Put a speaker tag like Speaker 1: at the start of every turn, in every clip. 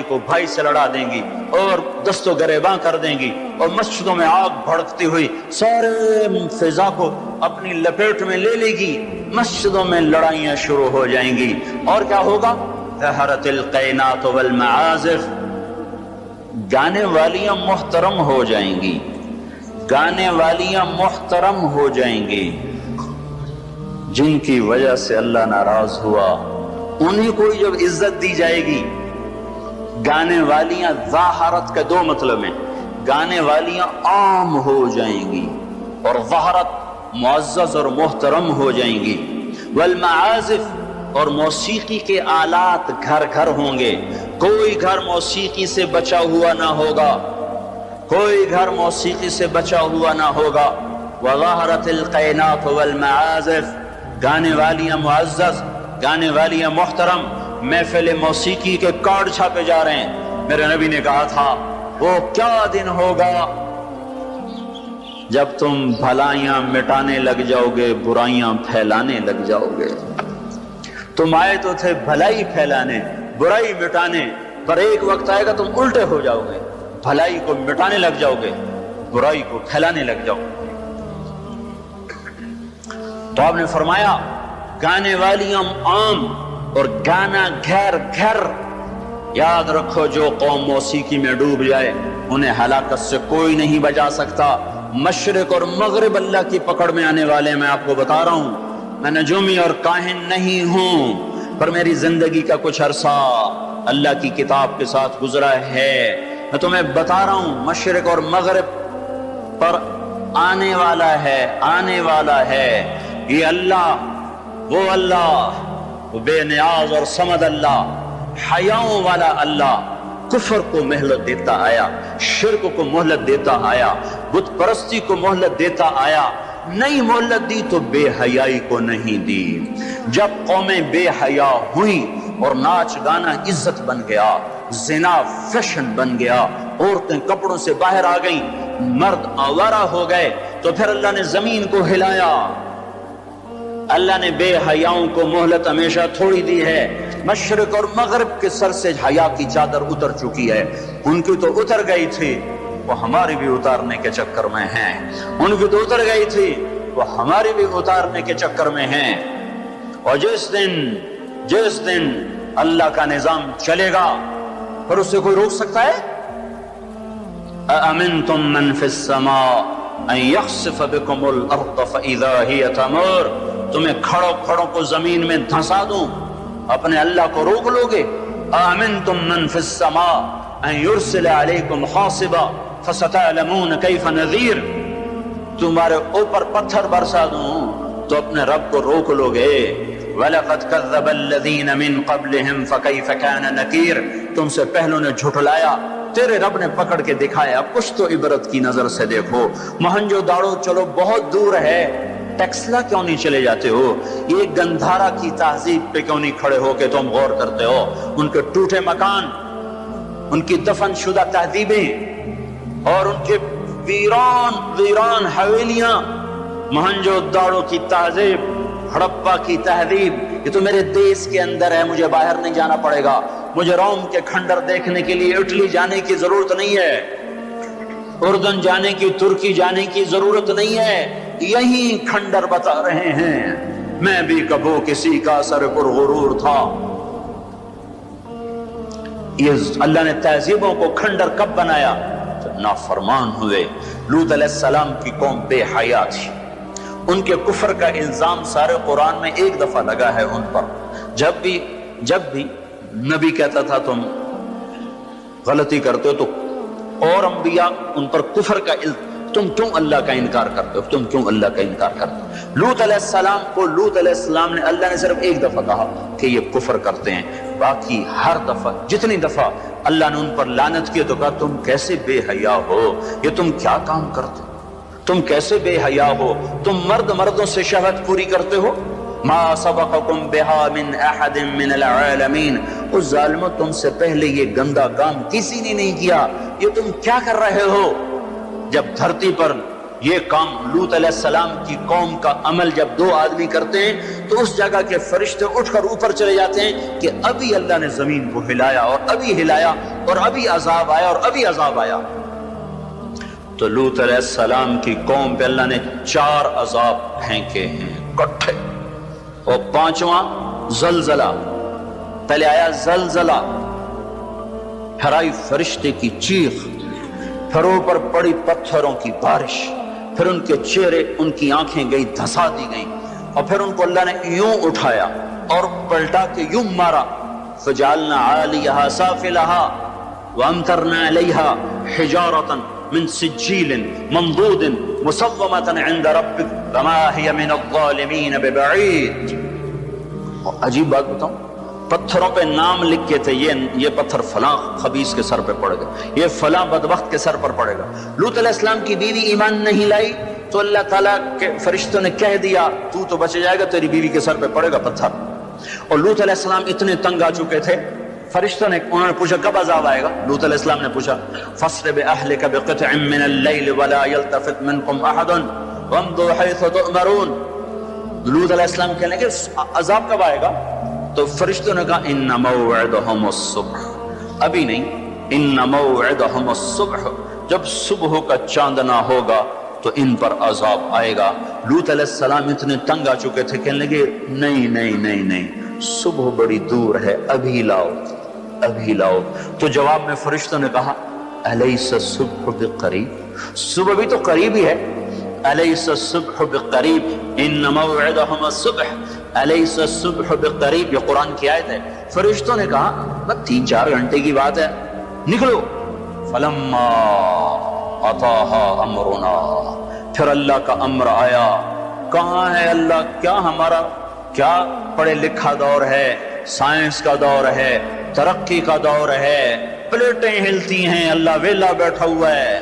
Speaker 1: کو بھائی سے لڑا دیں گی اور دست و گریباں کر دیں گی اور مسجدوں میں آگ بھڑکتی ہوئی سارے فضا کو اپنی لپیٹ میں لے لے گی، مسجدوں میں لڑائیاں شروع ہو جائیں گی، اور کیا ہوگا؟ ظہرت القینات والمعازف، گانے والیاں محترم ہو جائیں گی، گانے والیاں محترم ہو جائیں گی، جن کی وجہ سے اللہ ناراض ہوا انہیں کوئی جب عزت دی جائے گی۔ گانے والیاں ظاہرت کے دو مطلب ہیں، گانے والیاں عام ہو جائیں گی اور ظاہرت معزز اور محترم ہو جائیں گی۔ والمعازف، اور موسیقی کے آلات گھر گھر ہوں گے، کوئی گھر موسیقی سے بچا ہوا نہ ہوگا، کوئی گھر موسیقی سے بچا ہوا نہ ہوگا۔ وظہرت القینات والمعازف، گانے والیاں معزز، گانے والیاں محترم۔ محفل موسیقی کے کارڈ چھاپے جا رہے ہیں۔ میرے نبی نے کہا تھا وہ کیا دن ہوگا جب تم بھلائیاں مٹانے لگ جاؤ گے، برائیاں پھیلانے لگ جاؤ گے۔ تم آئے تو تھے بھلائی پھیلانے، برائی مٹانے، پر ایک وقت آئے گا تم الٹے ہو جاؤ گے، بھلائی کو مٹانے لگ جاؤ گے، برائی کو پھیلانے لگ جاؤ گے۔ تو آپ نے فرمایا گانے والیاں عام اور گانا گھر گھر۔ یاد رکھو جو قوم موسیقی میں ڈوب جائے انہیں ہلاکت سے کوئی نہیں بچا سکتا۔ مشرق اور مغرب اللہ کی پکڑ میں آنے والے، میں آپ کو بتا رہا ہوں، میں نجومی اور کاہن نہیں ہوں، پر میری زندگی کا کچھ عرصہ اللہ کی کتاب کے ساتھ گزرا ہے۔ میں تمہیں بتا رہا ہوں مشرق اور مغرب پر آنے والا ہے، آنے والا ہے یہ اللہ، وہ اللہ، وہ بے نیاز اور صمد اللہ، حیاؤں والا اللہ، کفر کو مہلت دیتا آیا، شرک کو مہلت دیتا آیا، بت پرستی کو مہلت دیتا آیا۔ نہیں مہلت دی تو بے حیائی کو نہیں دی۔ جب قومیں بے حیا ہوئیں اور ناچ گانا عزت بن گیا، زنا فیشن بن گیا، عورتیں کپڑوں سے باہر آ گئیں، مرد آوارہ ہو گئے، تو پھر اللہ نے زمین کو ہلایا۔ اللہ نے بے حیاؤں کو مہلت ہمیشہ تھوڑی دی ہے۔ مشرق اور مغرب کے سر سے حیا کی چادر اتر چکی ہے، ان کی تو اتر گئی تھی، وہ ہماری بھی اتارنے کے چکر میں ہیں، ان کی تو اتر گئی تھی، وہ ہماری بھی اتارنے کے چکر میں ہیں۔ اور جس دن اللہ کا نظام چلے گا پھر اسے کوئی روک سکتا ہے؟ أَأَمِنْتُمْ مَنْ فِي السَّمَاءِ أَنْ يَخْسِفَ بِكُمُ الْأَرْضَ فَإِذَا هِيَ تَمُورُ، تمہیں کھڑوں کو زمین میں دھنسا دوں، اپنے اللہ کو روک لو گے؟ أَأَمِنْتُمْ مَنْ فِي السَّمَاءِ أَنْ يُرْسِلَ عَلَيْكُمْ حَاصِبًا فَسَتَعْلَمُونَ كَيْفَ نَذِيرٌ، تمہارے اوپر پتھر برسا دوں تو اپنے رب کو روک لو گے؟ وَلَقَدْ كَذَّبَ الَّذِينَ مِنْ قَبْلِهِمْ فَكَيْفَ كَانَ نَكِيرٌ، تم سے پہلوں نے جھٹلایا، تیرے رب نے پکڑ کے دکھایا، کچھ تو عبرت کی نظر سے دیکھو۔ مہنجو داڑو چلو بہت دور ہے، ٹیکسلا کیوں نہیں چلے جاتے ہو؟ یہ گندھارا کی تہذیب پہ کیوں نہیں کھڑے ہو کہ تم غور کرتے ہو؟ ان کے ٹوٹے مکان، ان کی دفن شدہ تہذیبیں اور ان کے ویران حویلیاں، مہنجو داڑو کی تہذیب، ہڑپا کی تہذیب، یہ تو میرے دیش کے اندر ہے، مجھے باہر نہیں جانا پڑے گا، مجھے روم کے کھنڈر دیکھنے کے لیے اٹلی جانے کی ضرورت نہیں ہے، اردن جانے کی، ترکی جانے کی ضرورت نہیں ہے، یہی کھنڈر بتا رہے ہیں۔ میں بھی کبھی کسی کا سر پر غرور تھا۔ یہ اللہ نے تہذیبوں کو کھنڈر کب بنایا؟ جب نافرمان ہوئے۔ لوط علیہ السلام کی قوم بے حیا تھی، ان کے کفر کا الزام سارے قرآن میں ایک دفعہ لگا ہے ان پر۔ جب بھی نبی کہتا تھا تم غلطی کرتے ہو تو اور انبیاء ان پر کفر کا تم کیوں اللہ کا انکار کرتے ہو، تم کیوں اللہ کا انکار کرتے ہو؟ لوط علیہ السلام نے اللہ نے صرف ایک دفعہ کہا کہ یہ کفر کرتے ہیں، باقی ہر دفعہ جتنی دفعہ اللہ نے ان پر لعنت کی تو کہا تم کیسے بے حیا ہو، یہ تم کیا کام کرتے ہو، تم کیسے بے حیا ہو، تم مردوں سے شہوت پوری کرتے ہو۔ ما سبقکم بہا من احد من العالمین، اس ظالموں تم سے پہلے یہ گندا کام کسی نے نہیں کیا، یہ تم کیا کر رہے ہو؟ جب دھرتی پر یہ کام لوط علیہ السلام کی قوم کا عمل جب دو آدمی کرتے ہیں تو اس جگہ کے فرشتے اٹھ کر اوپر چلے جاتے ہیں کہ ابھی اللہ نے زمین کو ہلایا اور ابھی ہلایا اور ابھی عذاب آیا اور ابھی عذاب آیا. تو لوط علیہ السلام کی قوم پہ اللہ نے 4 عذاب پھینکے ہیں کٹھے. اور 5واں زلزلہ. پہلے آیا زلزلہ، پھر آئی فرشتے کی چیخ، پھر اوپر پڑی پتھروں کی بارش، پھر ان کے چہرے ان کی آنکھیں گئی دھسا دی گئیں، اور پھر ان کو اللہ نے یوں اٹھایا اور پلٹا کے یوں مارا. فجعلنا عالیہا سافلہا وامطرنا علیہا حجارۃ من سجیل منضود مسومۃ عند ربک وما ہی من الظالمین ببعید. عجیب بات بتاؤں، پتھروں پہ نام لکھ کے تھے، یہ پتھر فلاں خبیث کے سر پہ پڑے گا، یہ فلاں بدبخت کے سر پر پڑے گا. لوط علیہ السلام کی بیوی ایمان نہیں لائی تو اللہ تعالیٰ کے فرشتوں نے کہہ دیا تو بچ جائے گا، تیری بیوی کے سر پہ پڑے گا پتھر. اور لوط علیہ السلام اتنے تنگ آ چکے تھے، فرشتوں نے انہوں نے پوچھا کب عذاب آئے گا؟ لوط علیہ السلام نے پوچھا فَاسْرِ بِأَهْلِكَ بِقِطْعٍ مِّنَ اللَّيْلِ وَلَا يَلْتَفِتْ مِنْكُمْ أَحَدٌ وَامْضُوا حَيْثُ تُؤْمَرُونَ. لوط علیہ السلام کہنے لگے عذاب کب آئے گا؟ تو فرشتوں نے کہا ان موعدہم الصبح. ابھی نہیں، ان موعدہم الصبح، جب صبح کا چاندنا ہوگا تو ان پر عذاب آئے گا. لوط علیہ السلام اتنے تنگ آ چکے تھے، کہنے لگے نہیں نہیں نہیں نہیں، صبح بڑی دور ہے، ابھی لاؤ ابھی لاؤ. تو جواب میں فرشتوں نے کہا الیس الصبح بقریب، صبح بھی تو قریب ہی ہے. الیس الصبح بقریب ان موعدہم الصبح الیس الصبح بقریب، یہ قرآن کی آیت ہے. فرشتوں نے کہا بس 3-4 گھنٹے کی بات ہے، نکلو. فلما اتاہا امرنا، پھر اللہ کا امر آیا. کہاں ہے اللہ؟ کیا ہمارا کیا پڑھے لکھا دور ہے، سائنس کا دور ہے، ترقی کا دور ہے، پلیٹیں ہلتی ہیں، اللہ ویلا بیٹھا ہوا ہے.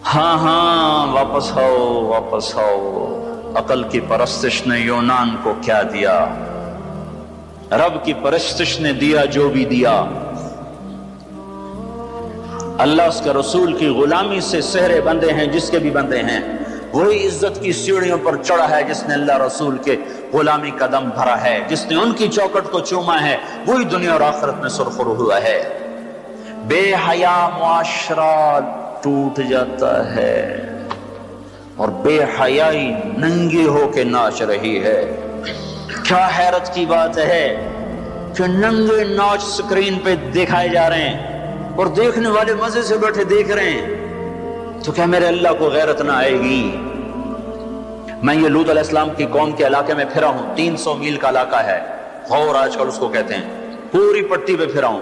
Speaker 1: ہاں واپس آؤ واپس آؤ. عقل کی پرستش نے یونان کو کیا دیا، رب کی پرستش نے دیا جو بھی دیا. اللہ اس کے رسول کی غلامی سے سہرے بندے ہیں جس کے بھی بندے ہیں. وہی عزت کی سیڑھیوں پر چڑھا ہے جس نے اللہ رسول کے غلامی کا دم بھرا ہے، جس نے ان کی چوکٹ کو چوما ہے، وہی دنیا اور آخرت میں سرخرو ہوا ہے. بے حیا معاشرہ ٹوٹ جاتا ہے اور بے حیائی ننگی ہو کے ناچ رہی ہے. کیا حیرت کی بات ہے کہ ننگے ناچ سکرین پہ دکھائے جا رہے ہیں اور دیکھنے والے مزے سے بیٹھے دیکھ رہے ہیں. تو کیا میرے اللہ کو غیرت نہ آئے گی؟ میں یہ لوط علیہ السلام کی قوم کے علاقے میں پھرا ہوں، 300 میل کا علاقہ ہے، غور آج کل اس کو کہتے ہیں. پوری پٹی پہ پھرا ہوں.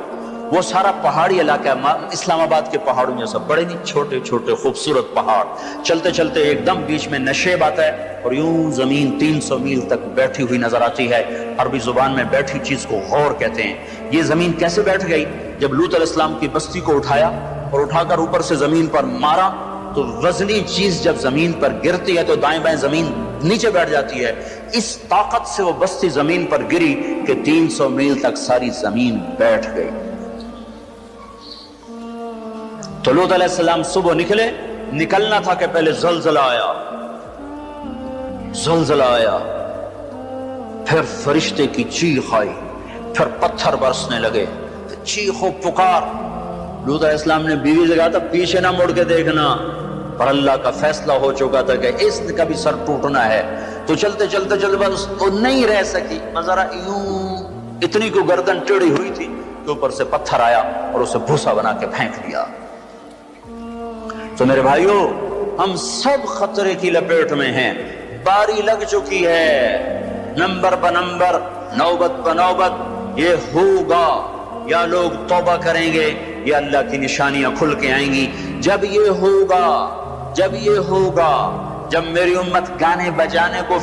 Speaker 1: وہ سارا پہاڑی علاقہ ہے، اسلام آباد کے پہاڑوں میں سب بڑے نہیں، چھوٹے چھوٹے خوبصورت پہاڑ. چلتے چلتے ایک دم بیچ میں نشیب آتا ہے اور یوں زمین 300 میل تک بیٹھی ہوئی نظر آتی ہے. عربی زبان میں بیٹھی چیز کو غور کہتے ہیں. یہ زمین کیسے بیٹھ گئی؟ جب لوط علیہ السلام کی بستی کو اٹھایا اور اٹھا کر اوپر سے زمین پر مارا تو وزنی چیز جب زمین پر گرتی ہے تو دائیں بائیں زمین نیچے بیٹھ جاتی ہے. اس طاقت سے وہ بستی زمین پر گری کہ 300 میل تک ساری زمین بیٹھ گئی. تو لوط علیہ السلام صبح نکلنا تھا کہ پہلے زلزلہ آیا، پھر فرشتے کی چیخ آئی، پھر پتھر برسنے لگے، چیخ و پکار. لوط علیہ السلام نے بیوی سے کہا تھا پیچھے نہ مڑ کے دیکھنا، پر اللہ کا فیصلہ ہو چکا تھا کہ اس کا بھی سر ٹوٹنا ہے. تو چلتے بس وہ نہیں رہ سکی، ذرا یوں اتنی کو گردن ٹیڑھی ہوئی تھی کہ اوپر سے پتھر آیا اور اسے بھوسا بنا کے پھینک دیا. تو میرے بھائیوں، ہم سب خطرے کی لپیٹ میں ہیں. باری لگ چکی ہے، نمبر پہ نمبر، نوبت پہ نوبت. یہ ہوگا، یا لوگ توبہ کریں گے یا اللہ کی نشانیاں کھل کے آئیں گی. جب یہ ہوگا، جب میری امت گانے بجانے کو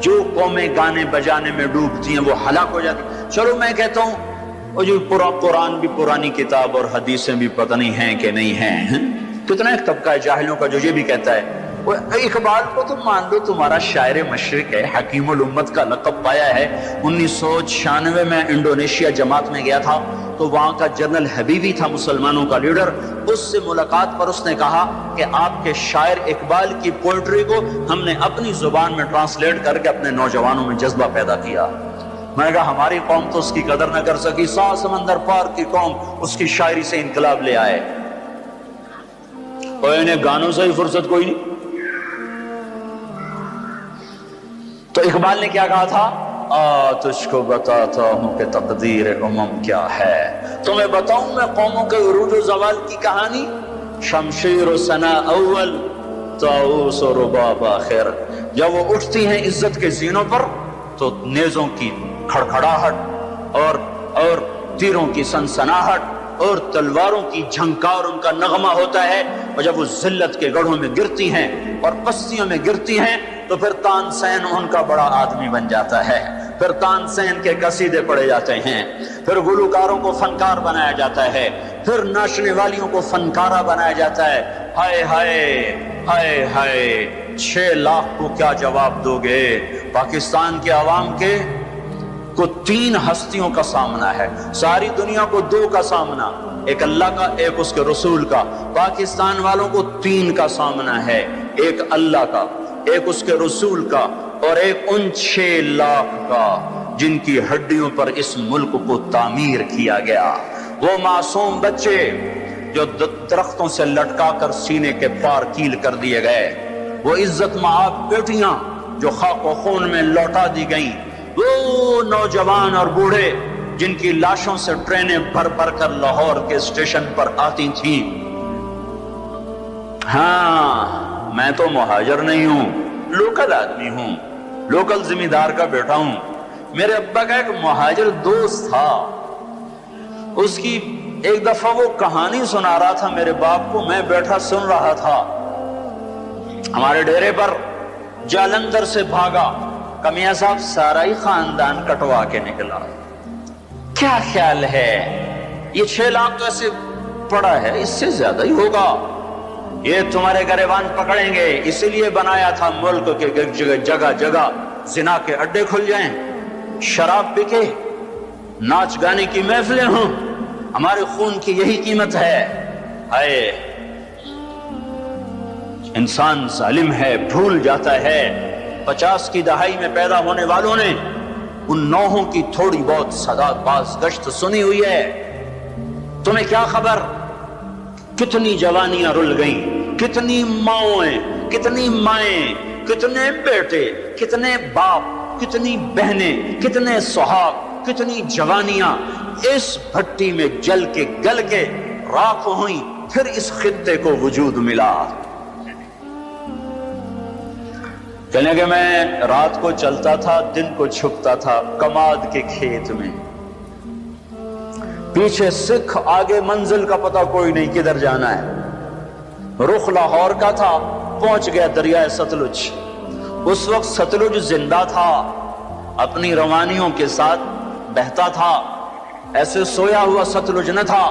Speaker 1: جو قومیں گانے بجانے میں ڈوبتی ہیں وہ ہلاک ہو جاتی. چلو میں کہتا ہوں وہ جو قرآن بھی پرانی کتاب اور حدیثیں بھی پتہ نہیں ہیں کہ نہیں ہیں. کتنا ایک طبقہ ہے جاہلوں کا جو یہ بھی کہتا ہے اقبال کو تم مان لو تمہارا شاعر مشرق ہے، حکیم الامت کا لقب پایا ہے. 1996 میں انڈونیشیا جماعت میں گیا تھا تو وہاں کا جنرل حبیبی تھا مسلمانوں کا لیڈر، اس سے ملاقات پر اس نے کہا کہ آپ کے شاعر اقبال کی پوئٹری کو ہم نے اپنی زبان میں ٹرانسلیٹ کر کے اپنے نوجوانوں میں جذبہ پیدا کیا۔ میں نے کہا ہماری قوم تو اس کی قدر نہ کر سکی، 100 سمندر پار کی قوم اس کی شاعری سے انقلاب لے آئے، اور انہیں گانوں سے ہی فرصت کوئی نہیں۔ تو اقبال نے کیا کہا تھا؟ تجھ کو بتاتا ہوں کہ تقدیر امم کیا ہے، تمہیں بتاؤں میں قوموں کے عروج و زوال کی کہانی، شمشیر و ثنا اول، طاؤس و رباب آخر۔ جب وہ اٹھتی ہیں عزت کے زینوں پر تو نیزوں کی کھڑکھڑاہٹ اور تیروں کی سنسناہٹ اور تلواروں کی جھنکار ان کا نغمہ ہوتا ہے، اور جب وہ ذلت کے گڑھوں میں گرتی ہیں اور پستیوں میں گرتی ہیں تو پھر تان سین ان کا بڑا آدمی بن جاتا ہے، پھر تان سین کے قصیدے پڑھے جاتے ہیں، پھر گلوکاروں کو فنکار بنایا جاتا ہے، پھر ناچنے والیوں کو فنکارہ بنایا جاتا ہے۔ ہائے ہائے ہائے ہائے، 6 لاکھ کو کیا جواب دو گے؟ پاکستان کے عوام کے کو 3 ہستیوں کا سامنا ہے، ساری دنیا کو 2 کا سامنا، ایک اللہ کا ایک اس کے رسول کا، پاکستان والوں کو 3 کا سامنا ہے، ایک اللہ کا، ایک اس کے رسول کا، اور ایک ان 6 لاکھ کا جن کی ہڈیوں پر اس ملک کو تعمیر کیا گیا۔ وہ معصوم بچے جو درختوں سے لٹکا کر سینے کے پار کیل کر دیے گئے، وہ عزت مآب بیٹیاں جو خاک و خون میں لوٹا دی گئیں، وہ نوجوان اور بوڑھے جن کی لاشوں سے ٹرینیں بھر بھر کر لاہور کے اسٹیشن پر آتی تھیں۔ ہاں، میں تو مہاجر نہیں ہوں، لوکل آدمی ہوں، لوکل ذمہ دار کا بیٹا ہوں۔ میرے ابا کا ایک مہاجر دوست تھا، اس کی ایک دفعہ وہ کہانی سنا رہا تھا میرے باپ کو، میں بیٹھا سن رہا تھا۔ ہمارے ڈیرے پر جالندھر سے بھاگا، کمیاں صاحب سارا ہی خاندان کٹوا کے نکلا۔ کیا خیال ہے؟ یہ 6 لاکھ تو ایسے پڑا ہے، اس سے زیادہ ہی ہوگا، یہ تمہارے گریبان پکڑیں گے، اسی لیے بنایا تھا ملک کے جگہ جگہ زنا کے اڈے کھل جائیں، شراب بکے، ناچ گانے کی محفلیں ہوں، ہمارے خون کی یہی قیمت ہے۔ ہائے، انسان ظالم ہے، بھول جاتا ہے۔ 50 کی دہائی میں پیدا ہونے والوں نے ان نوحوں کی تھوڑی بہت صدات باز گشت سنی ہوئی ہے۔ تمہیں کیا خبر کتنی جوانیاں رل گئیں، کتنی ماؤں، کتنی مائیں، کتنے بیٹے، کتنے باپ، کتنی بہنیں، کتنے سہاگ، کتنی جوانیاں اس بھٹی میں جل کے گل کے راکھ ہوئیں، پھر اس خطے کو وجود ملا۔ کہنے کہ میں رات کو چلتا تھا، دن کو چھپتا تھا کماد کے کھیت میں، پیچھے سکھ، آگے منزل کا پتہ کوئی نہیں کدھر جانا ہے۔ رخ لاہور کا تھا، پہنچ گیا دریائے ستلج۔ اس وقت ستلج زندہ تھا، اپنی روانیوں کے ساتھ بہتا تھا، ایسے سویا ہوا ستلج نہ تھا۔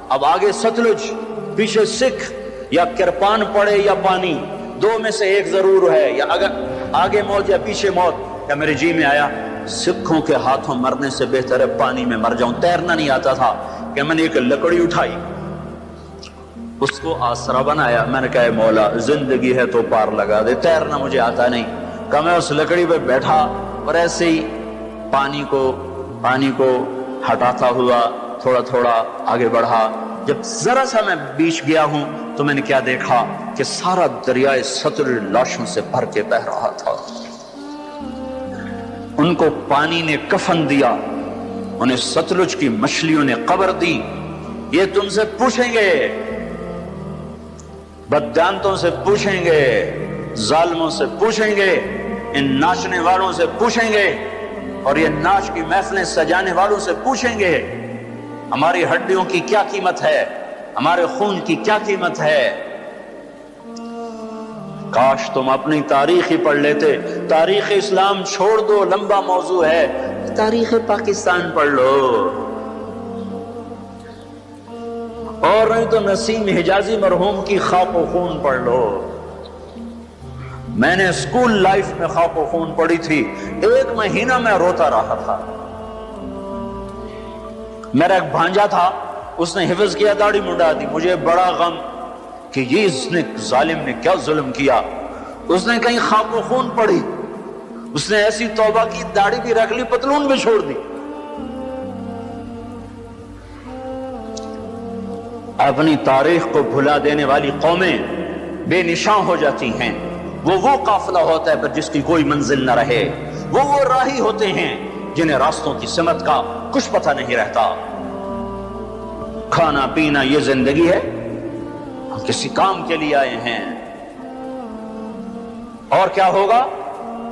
Speaker 1: اب آگے ستلج، پیچھے سکھ، یا کرپان پڑے یا پانی، 2 میں سے ایک ضرور ہے، یا اگر آگے موت یا پیچھے موت۔ کیا میرے جی میں آیا سکھوں کے ہاتھوں مرنے سے بہتر ہے پانی میں مر جاؤں۔ تیرنا نہیں آتا تھا کہ میں نے ایک لکڑی اٹھائی، اس کو آسرا بنایا، میں نے کہا اے مولا زندگی ہے تو پار لگا دے، تیرنا مجھے آتا نہیں۔ کہ میں اس لکڑی پہ بیٹھا اور ایسے ہی پانی کو ہٹاتا ہوا تھوڑا تھوڑا آگے بڑھا۔ جب ذرا سا میں بیچ گیا ہوں تو میں نے کیا دیکھا کہ سارا دریائے ستلج لاشوں سے بھر کے بہ رہا تھا۔ ان کو پانی نے کفن دیا، انہیں ستلج کی مچھلیوں نے قبر دی۔ یہ تم سے پوچھیں گے، بددانتوں سے پوچھیں گے، ظالموں سے پوچھیں گے، ان ناچنے والوں سے پوچھیں گے، اور یہ ناچ کی محفلیں سجانے والوں سے پوچھیں گے ہماری ہڈیوں کی کیا قیمت ہے، ہمارے خون کی کیا قیمت ہے۔ کاش تم اپنی تاریخ ہی پڑھ لیتے۔ تاریخ اسلام چھوڑ دو، لمبا موضوع ہے، تاریخ پاکستان پڑھ لو، اور نہیں تو نسیم حجازی مرحوم کی خاک و خون پڑھ لو۔ میں نے اسکول لائف میں خاک و خون پڑھی تھی، 1 مہینہ میں روتا رہا تھا۔ میرا ایک بھانجا تھا، اس نے حفظ کیا، داڑھی منڈا دی، مجھے بڑا غم کہ یہ اس نے ظالم نے کیا ظلم کیا. اس نے کہیں خاک و خون پڑھی، اس نے ایسی توبہ کی، داڑھی بھی رکھ لی، پتلون بھی چھوڑ دی. اپنی تاریخ کو بھلا دینے والی قومیں بے نشان ہو جاتی ہیں. وہ قافلہ ہوتا ہے پر جس کی کوئی منزل نہ رہے. وہ راہی ہوتے ہیں جنہیں راستوں کی سمت کا کچھ پتہ نہیں رہتا. کھانا پینا یہ زندگی ہے، ہم کسی کام کے لیے آئے ہیں. اور کیا ہوگا؟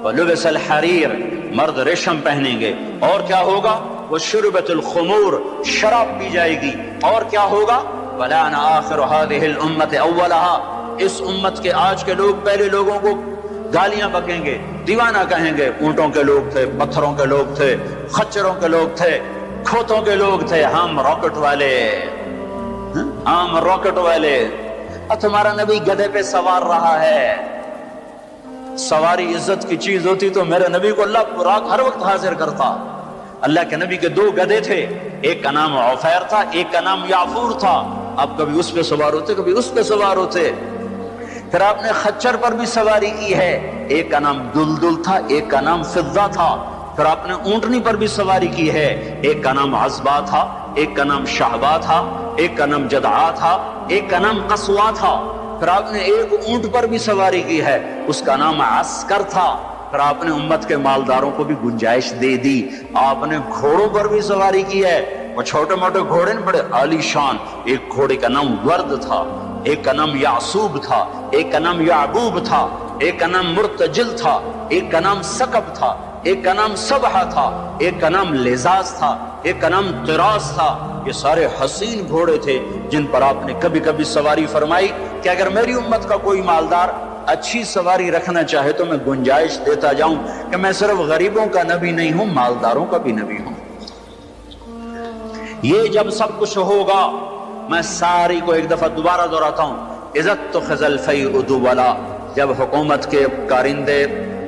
Speaker 1: وَلُبِسَ الْحَرِيرُ، مرد ریشم پہنیں گے. اور کیا ہوگا؟ وَشُرِبَتِ الْخُمُورُ، شراب پی جائے گی. اور کیا ہوگا؟ وَلَعَنَ آخِرُ هَذِهِ الْأُمَّةِ أَوَّلَهَا، اس امت کے آج کے لوگ پہلے لوگوں کو گالیاں بکیں گے، دیوانہ کہیں گے. اونٹوں کے لوگ تھے، پتھروں کے لوگ تھے، خچروں کے لوگ تھے، کھوتوں کے لوگ تھے، ہم راکٹ والے، ہم راکٹ والے. اور تمہارا نبی گدھے پہ سوار رہا ہے. سواری عزت کی چیز ہوتی تو میرے نبی کو اللہ رات ہر وقت حاضر کرتا. اللہ کے نبی کے 2 گدھے تھے، ایک کا نام عفیر تھا، ایک کا نام یعفور تھا. اب کبھی اس پہ سوار ہوتے، کبھی اس پہ سوار ہوتے. پھر آپ نے خچر پر بھی سواری کی ہے، ایک کا نام دلدل تھا، ایک کا نام فضہ تھا. پھر آپ نے اونٹنی پر بھی سواری کی ہے، ایک کا نام عزبہ تھا، ایک کا نام شہبہ تھا، ایک کا نام جدعا تھا، ایک کا نام قصوا تھا. پھر آپ نے ایک اونٹ پر بھی سواری کی ہے، اس کا نام عسکر تھا. پھر آپ نے امت کے مالداروں کو بھی گنجائش دے دی. آپ نے گھوڑوں پر بھی سواری کی ہے، وہ چھوٹے موٹے گھوڑے نہیں، بڑے عالی شان. ایک گھوڑے کا نام ورد تھا، ایک کا نام یعصوب تھا، ایک کا نام یعبوب تھا، ایک کا نام مرتجل تھا، ایک کا نام سکب تھا، ایک کا نام سبحہ تھا، ایک کا نام لزاز تھا، ایک کا نام طراز تھا. یہ سارے حسین گھوڑے تھے جن پر آپ نے کبھی کبھی سواری فرمائی کہ اگر میری امت کا کوئی مالدار اچھی سواری رکھنا چاہے تو میں گنجائش دیتا جاؤں کہ میں صرف غریبوں کا نبی نہیں ہوں، مالداروں کا بھی نبی ہوں. یہ جب سب کچھ ہوگا، میں ساری کو ایک دفعہ دوبارہ دہراتا ہوں، عزت تو خزل فی ادولا، جب حکومت کے کارندے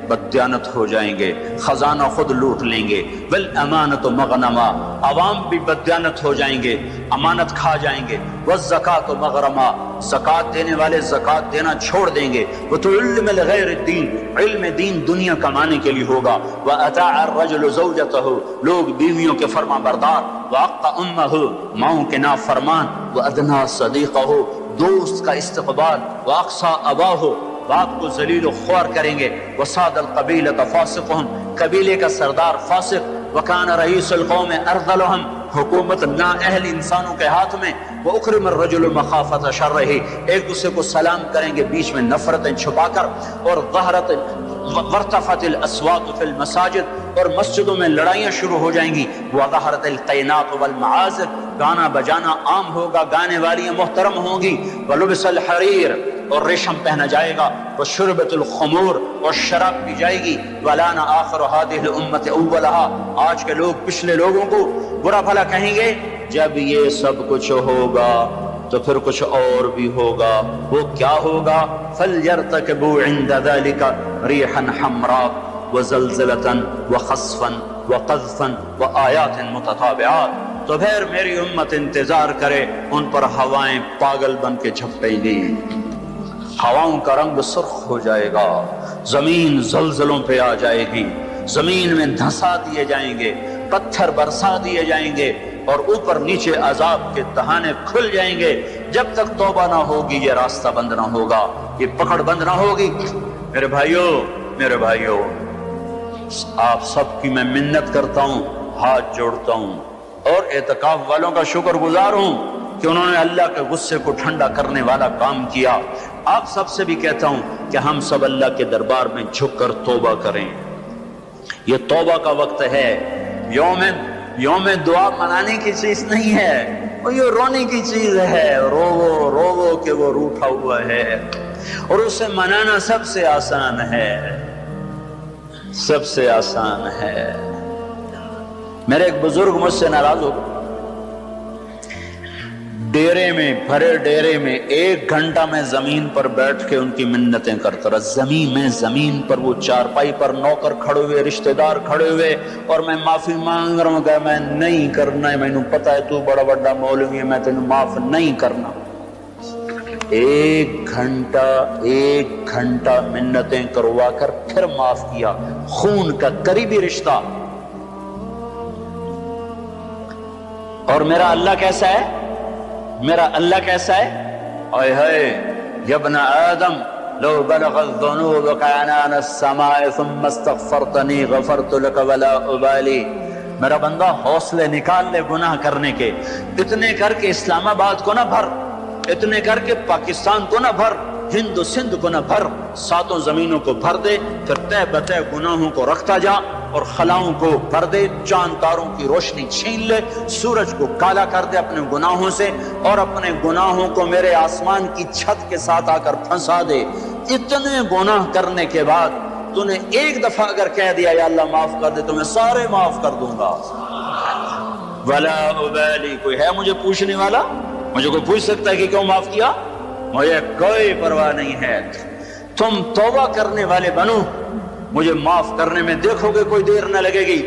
Speaker 1: بددیانت ہو جائیں گے، خزانہ خود لوٹ لیں گے، والامانت مغنما، عوام بھی بددیانت ہو جائیں گے، امانت کھا جائیں گے، والزکات مغرما، زکات دینے والے زکات دینا چھوڑ دیں گے. وتعلم لغیر الدین، علم دین دنیا کمانے کے لیے ہوگا. واطاع الرجل زوجته، لوگ بیویوں کے فرما بردار. واقع امه، ماؤں کے نافرمان. وادنى صدیقه، دوست کا استقبال. واقصى اباه، باپ کو ذلیل و خوار کریں گے. وصاد القبیلۃ فاسقهم، قبیلے کا سردار فاسق. وکان رئیس القوم ارذلهم، حکومت نااہل انسانوں کے ہاتھ میں. وَأُكْرِمَ الرَّجُلُ مَخَافَةَ شَرِّهِ، ایک دوسرے کو سلام کریں گے بیچ میں نفرتیں چھپا کر. اور وارتفعت الأصوات فی المساجد، اور مسجدوں میں لڑائیاں شروع ہو جائیں گی. وظہرت القینات والمعازف، گانا بجانا عام ہوگا، گانے والیاں محترم ہوں گی. وَلُبِسَ الْحَرِيرُ، اور ریشم پہنا جائے گا. وَشُرْبَتُ الْخُمُورُ، اور شراب پی جائے گی. وَلَعَنَ آخِرُ هَذِهِ الْأُمَّةِ أَوَّلَهَا، آج کے لوگ پچھلے لوگوں کو برا بھلا کہیں گے. جب یہ سب کچھ ہوگا تو پھر کچھ اور بھی ہوگا. وہ کیا ہوگا؟ فَلْيَرْتَكِبُوا عِنْدَ ذَلِكَ رِيحًا حَمْرَاءَ وَزَلْزَلَةً وَخَسْفًا وَقَذْفًا وَآيَاتٍ مُتَتَابِعَاتٍ. تو پھر میری امت انتظار کرے، ان پر ہوائیں پاگل بن کے جھپٹیں گی. ہواؤں کا رنگ سرخ ہو جائے گا، زمین زلزلوں پہ آ جائے گی، زمین میں دھسا دیے جائیں گے، پتھر برسا دیے جائیں گے، اور اوپر نیچے عذاب کے دہانے کھل جائیں گے. جب تک توبہ نہ ہوگی یہ راستہ بند نہ ہوگا، یہ پکڑ بند نہ ہوگی. میرے بھائیوں، آپ سب کی میں منت کرتا ہوں، ہاتھ جوڑتا ہوں، اور اعتکاف والوں کا شکر گزار ہوں کہ انہوں نے اللہ کے غصے کو ٹھنڈا کرنے والا کام کیا. آپ سب سے بھی کہتا ہوں کہ ہم سب اللہ کے دربار میں جھک کر توبہ کریں. یہ توبہ کا وقت ہے. یوم دعا منانے کی چیز نہیں ہے، اور یہ رونے کی چیز ہے. رو کہ وہ روٹھا ہوا ہے، اور اسے منانا سب سے آسان ہے، سب سے آسان ہے. میرے ایک بزرگ مجھ سے ناراض ہو گئے. ڈیرے میں، بھرے ڈیرے میں 1 گھنٹہ میں زمین پر بیٹھ کے ان کی منتیں کرتا رہا، زمین پر وہ چارپائی پر نوکر کھڑے ہوئے، رشتہ دار کھڑے ہوئے، اور میں معافی مانگ رہا ہوں کہ میں نہیں کرنا ہے، میں نے پتا ہے تو بڑا بڑا مولوی ہے، میں تینوں معاف نہیں کرنا۔ 1 گھنٹہ منتیں کروا کر پھر معاف کیا، خون کا قریبی رشتہ۔ اور میرا اللہ کیسا ہے؟ میرا اللہ کیسا ہے؟ اے ہے یا ابن آدم لو بلغت ذنوبك عنان السماء ثم استغفرتنی غفرت لك ولا ابالی۔ میرا بندہ حوصلے نکال لے گناہ کرنے کے، اتنے کر کے اسلام آباد کو نہ بھر، اتنے کر کے پاکستان کو نہ بھر، ہند و سندھ کو نہ بھر، 7 زمینوں کو بھر دے، پھر تہ بتہ گناہوں کو رکھتا جا اور خلاؤں کو بھر دے، چاند تاروں کی روشنی چھین لے، سورج کو کالا کر دے اپنے گناہوں سے، اور اپنے گناہوں کو میرے آسمان کی چھت کے ساتھ آ کر پھنسا دے۔ اتنے گناہ کرنے کے بعد تو نے 1 دفعہ اگر کہہ دیا یا اللہ معاف کر دے تو میں سارے معاف کر دوں گا، ولا ابالی۔ کوئی ہے مجھے پوچھنے والا؟ مجھے کوئی پوچھ سکتا ہے کہ کیوں معاف کیا؟ مجھے کوئی پرواہ نہیں ہے۔ تم توبہ کرنے والے بنو، مجھے معاف کرنے میں دیکھو گے کوئی دیر نہ لگے گی۔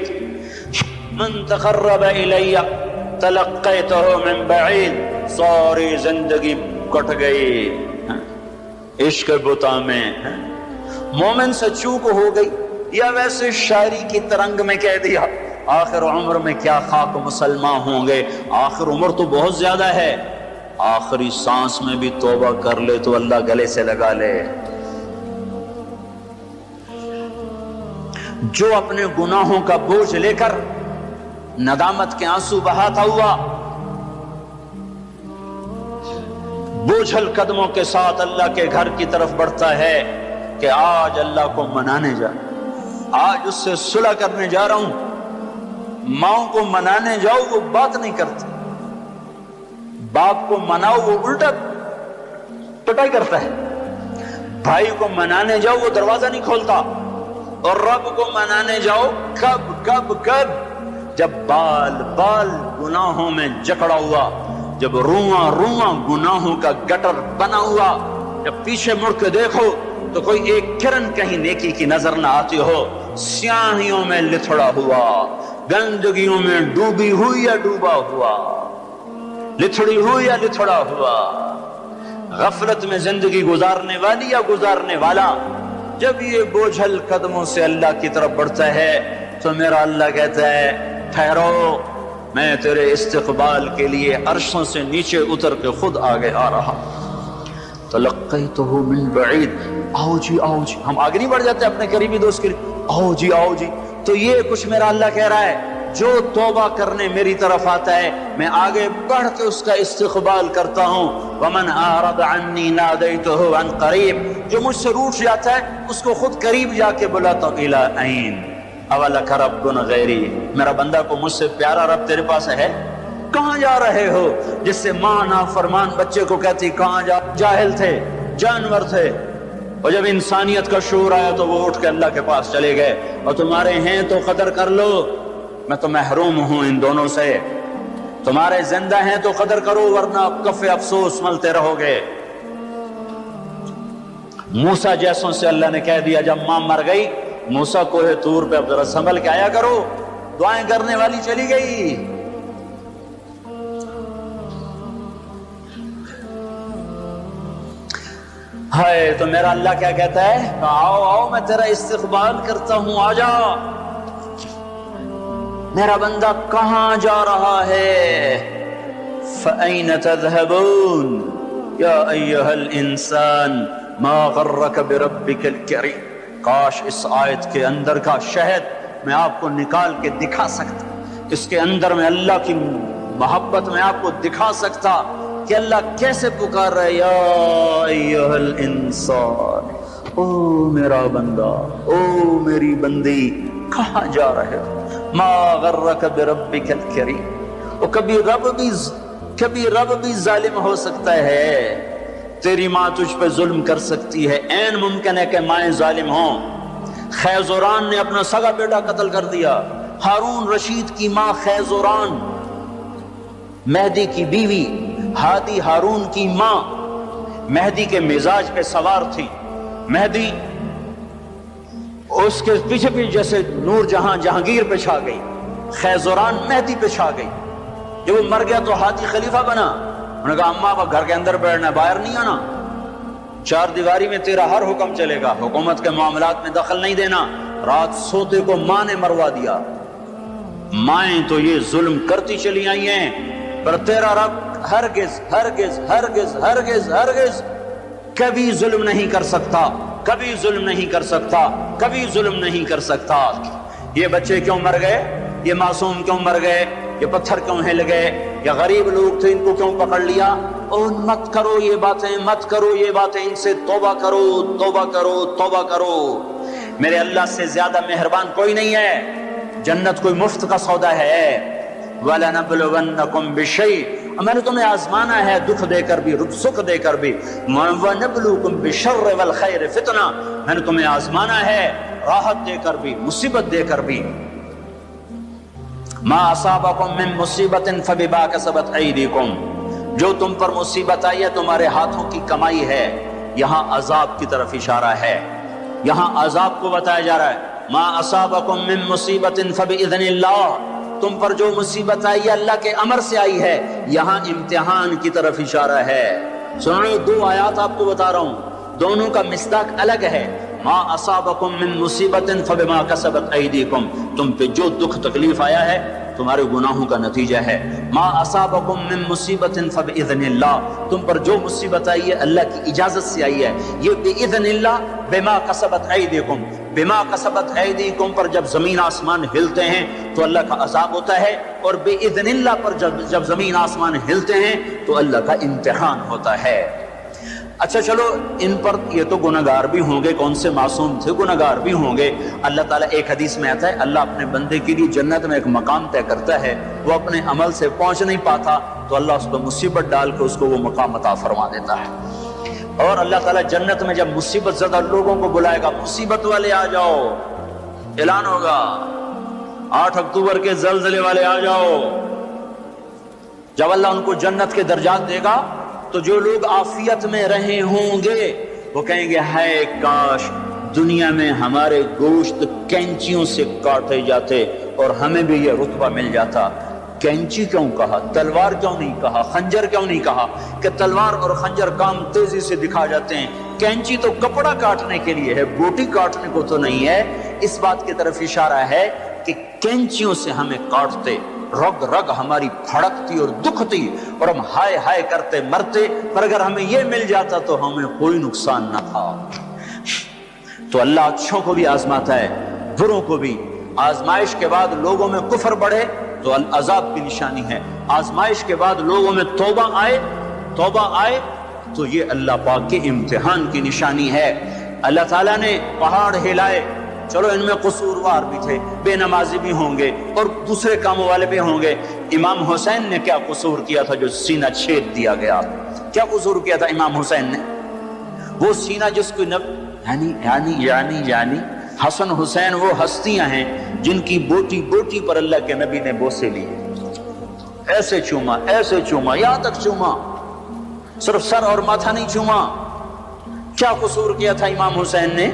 Speaker 1: من تقرب الی تلقیتہ من بعید، ساری زندگی کٹ گئی عشق بتا میں، مومن سے چوک ہو گئی، یا ویسے شاعری کی ترنگ میں کہہ دیا آخر عمر میں کیا خاک مسلمان ہوں گے، آخر عمر تو بہت زیادہ ہے، آخری سانس میں بھی توبہ کر لے تو اللہ گلے سے لگا لے۔ جو اپنے گناہوں کا بوجھ لے کر ندامت کے آنسو بہاتا ہوا بوجھل قدموں کے ساتھ اللہ کے گھر کی طرف بڑھتا ہے کہ آج اللہ کو منانے جا، آج اس سے صلح کرنے جا رہا ہوں، ماؤں کو منانے جاؤ وہ بات نہیں کرتی، باپ کو مناؤ وہ الٹا پٹائی کرتا ہے، بھائی کو منانے جاؤ وہ دروازہ نہیں کھولتا، اور رب کو منانے جاؤ کب جب بال بال گناہوں میں جکڑا ہوا، جب رواں گناہوں کا گٹر بنا ہوا، جب پیچھے مڑ کے دیکھو تو کوئی ایک کرن کہیں نیکی کی نظر نہ آتی ہو، سیاہیوں میں لتھڑا ہوا، گندگیوں میں ڈوبی ہوئی یا ڈوبا ہوا، لتھڑی ہوئی یا لتھڑا ہوا، غفلت میں زندگی گزارنے والی یا گزارنے والا، جب یہ بوجھل قدموں سے اللہ کی طرف بڑھتا ہے تو میرا اللہ کہتا ہے ٹھہرو، میں تیرے استقبال کے لیے عرشوں سے نیچے اتر کے خود آگے آ رہا۔ تلقیتہ من بعید، آؤ جی ہم آگے نہیں بڑھ جاتے اپنے قریبی دوست کے لیے، آؤ جی۔ تو یہ کچھ میرا اللہ کہہ رہا ہے، جو توبہ کرنے میری طرف آتا ہے میں آگے بڑھ کے اس کا استقبال کرتا ہوں۔ ومن اعرض عنی نادیتہ عن قریب، جو مجھ سے روٹ جاتا ہے اس کو خود قریب جا کے بلاتا ہوں۔ الی این اولک رب غیری، میرا بندہ کو مجھ سے پیارا رب تیرے پاس ہے؟ کہاں جا رہے ہو؟ جس سے ماں نافرمان بچے کو کہتی کہاں جا، جاہل تھے، جانور تھے، اور جب انسانیت کا شعور آیا تو وہ اٹھ کے اللہ کے پاس چلے گئے، اور تمہارے ہیں تو قدر کر لو، میں تو محروم ہوں ان دونوں سے، تمہارے زندہ ہیں تو قدر کرو ورنہ کف افسوس ملتے رہو گے۔ موسیٰ جیسوں سے اللہ نے کہہ دیا جب ماں مر گئی، موسیٰ کوہ طور پہ اب ذرا سنبھل کے آیا کرو، دعائیں کرنے والی چلی گئی۔ ہائے، تو میرا اللہ کیا کہتا ہے؟ آؤ میں تیرا استقبال کرتا ہوں، آ جا۔ میرا بندہ کہاں جا رہا ہے؟ فَأَيْنَ تَذْهَبُونَ یا ایہا الانسان ما غرک بربک الکریم۔ کاش اس آیت کے اندر کا شہد میں آپ کو نکال کے دکھا سکتا، اس کے اندر میں اللہ کی محبت میں آپ کو دکھا سکتا کہ اللہ کیسے پکار رہا ہے، یا ایہا الانسان، او میرا بندہ، او میری بندی، کہاں جا رہے ہو؟ ما غرک بربک الکریم۔ اور کبھی رب بھی ظالم ہو سکتا ہے، تیری ماں تجھ پہ ظلم کر سکتی ہے، عین ممکن ہے کہ مائیں ظالم ہوں۔ خیزوران نے اپنا سگا بیٹا قتل کر دیا، ہارون رشید کی ماں خیزوران، مہدی کی بیوی، ہادی ہارون کی ماں مہدی کے مزاج پہ سوار تھی. مہدی اس کے پیچھے بھی جیسے نور جہاں جہانگیر پہ چھا گئی، خیزران مہدی پہ چھا گئی. جب وہ مر گیا تو ہاتھی خلیفہ بنا. انہوں نے کہا اماں اب گھر کے اندر بیٹھنا ہے، باہر نہیں آنا. چار دیواری میں تیرا ہر حکم چلے گا، حکومت کے معاملات میں دخل نہیں دینا. رات سوتے کو ماں نے مروا دیا. مائیں تو یہ ظلم کرتی چلی آئی ہیں، پر تیرا رب ہرگز ہرگز ہرگز ہرگز ہرگز کبھی ظلم نہیں کر سکتا، کبھی ظلم نہیں کر سکتا، کبھی ظلم نہیں کر سکتا. یہ بچے کیوں مر گئے؟ یہ معصوم کیوں مر گئے؟ یہ پتھر کیوں ہل گئے؟ یا غریب لوگ تھے ان کو کیوں پکڑ لیا؟ اور مت کرو یہ باتیں، مت کرو یہ باتیں، ان سے توبہ کرو، توبہ کرو، توبہ کرو. میرے اللہ سے زیادہ مہربان کوئی نہیں ہے. جنت کوئی مفت کا سودا ہے. وَلَنَبْلُوَنَّكُمْ بِشَيْءٍ، میں نے تمہیں آزمانا ہے دکھ دے کر بھی، سکھ دے کر بھی. وَنَبْلُوكُمْ بِالشَّرِّ وَالْخَيْرِ فِتْنَةً، میں نے تمہیں آزمانا ہے راحت دے کر بھی، مصیبت دے کر بھی. مَا أَصَابَكُم مِّن مُّصِيبَةٍ فَبِمَا كَسَبَتْ أَيْدِيكُمْ، جو تم پر مصیبت آئی ہے تمہارے ہاتھوں کی کمائی ہے. یہاں عذاب کی طرف اشارہ ہے، یہاں عذاب کو بتایا جا رہا ہے. مَا أَصَابَكُم مِّن مُّصِيبَةٍ فَبِإِذْنِ اللَّهِ، تم پر جو مصیبت آئی ہے اللہ کے امر سے آئی ہے. یہاں امتحان کی طرف اشارہ ہے. سنو، دو آیات آپ کو بتا رہا ہوں، دونوں کا مصداق الگ ہے. ما اصابکم من مصیبت فبما کسبت ایدیکم، تم پہ جو دکھ تکلیف آیا ہے تمہارے گناہوں کا نتیجہ ہے. ما اصابکم من مصیبت فباذن اللہ، تم پر جو مصیبت آئی ہے اللہ کی اجازت سے آئی ہے. یہ باذن اللہ، بما کسبت ایدیکم، بما کسبت ایدیکم پر جب زمین آسمان ہلتے ہیں تو اللہ کا عذاب ہوتا ہے، اور باذن اللہ پر جب زمین آسمان ہلتے ہیں تو اللہ کا امتحان ہوتا ہے. اچھا چلو، ان پر یہ تو گناہگار بھی ہوں گے، کون سے معصوم تھے، گناہگار بھی ہوں گے. اللہ تعالیٰ، ایک حدیث میں آتا ہے، اللہ اپنے بندے کے لیے جنت میں ایک مقام طے کرتا ہے، وہ اپنے عمل سے پہنچ نہیں پاتا تو اللہ اس کو مصیبت ڈال کے اس کو وہ مقام عطا فرما دیتا ہے. اور اللہ تعالیٰ جنت میں جب مصیبت زدہ لوگوں کو بلائے گا، مصیبت والے آ جاؤ، اعلان ہوگا 8 اکتوبر کے زلزلے والے آ جاؤ. جب اللہ ان کو جنت کے درجات دے گا تو جو لوگ عافیت میں رہے ہوں گے وہ کہیں گے ہائے کاش دنیا میں ہمارے گوشت کینچیوں سے کاٹے جاتے اور ہمیں بھی یہ رتبہ مل جاتا. کینچی کیوں کہا؟ تلوار کیوں نہیں کہا؟ خنجر کیوں نہیں کہا؟ کہ تلوار اور خنجر کام تیزی سے دکھا جاتے ہیں، کینچی تو کپڑا کاٹنے کے لیے ہے، بوٹی کاٹنے کو تو نہیں ہے. اس بات کی طرف اشارہ ہے کہ کینچیوں سے ہمیں کاٹتے، رگ رگ ہماری پھڑکتی اور دکھتی اور ہم ہائے ہائے کرتے مرتے، پر اگر ہمیں یہ مل جاتا تو ہمیں کوئی نقصان نہ تھا. تو اللہ اچھوں کو بھی آزماتا ہے، بروں کو بھی. آزمائش کے بعد لوگوں میں کفر بڑھے تو عذاب کی نشانی ہے، آزمائش کے بعد لوگوں میں توبہ آئے تو یہ اللہ پاک کے امتحان کی نشانی ہے. اللہ تعالیٰ نے پہاڑ ہلائے، چلو ان میں قصوروار بھی تھے، بے نمازی بھی ہوں گے اور دوسرے کاموں والے بھی ہوں گے. امام حسین نے کیا قصور کیا تھا جو سینہ چھید دیا گیا؟ کیا قصور کیا تھا امام حسین نے؟ وہ سینہ جس کو یعنی حسن حسین وہ ہستیاں ہیں جن کی بوٹی بوٹی پر اللہ کے نبی نے بوسے لیے، ایسے چوما یہاں تک چوما، صرف سر اور ماتھا نہیں چوما. کیا قصور کیا تھا امام حسین نے؟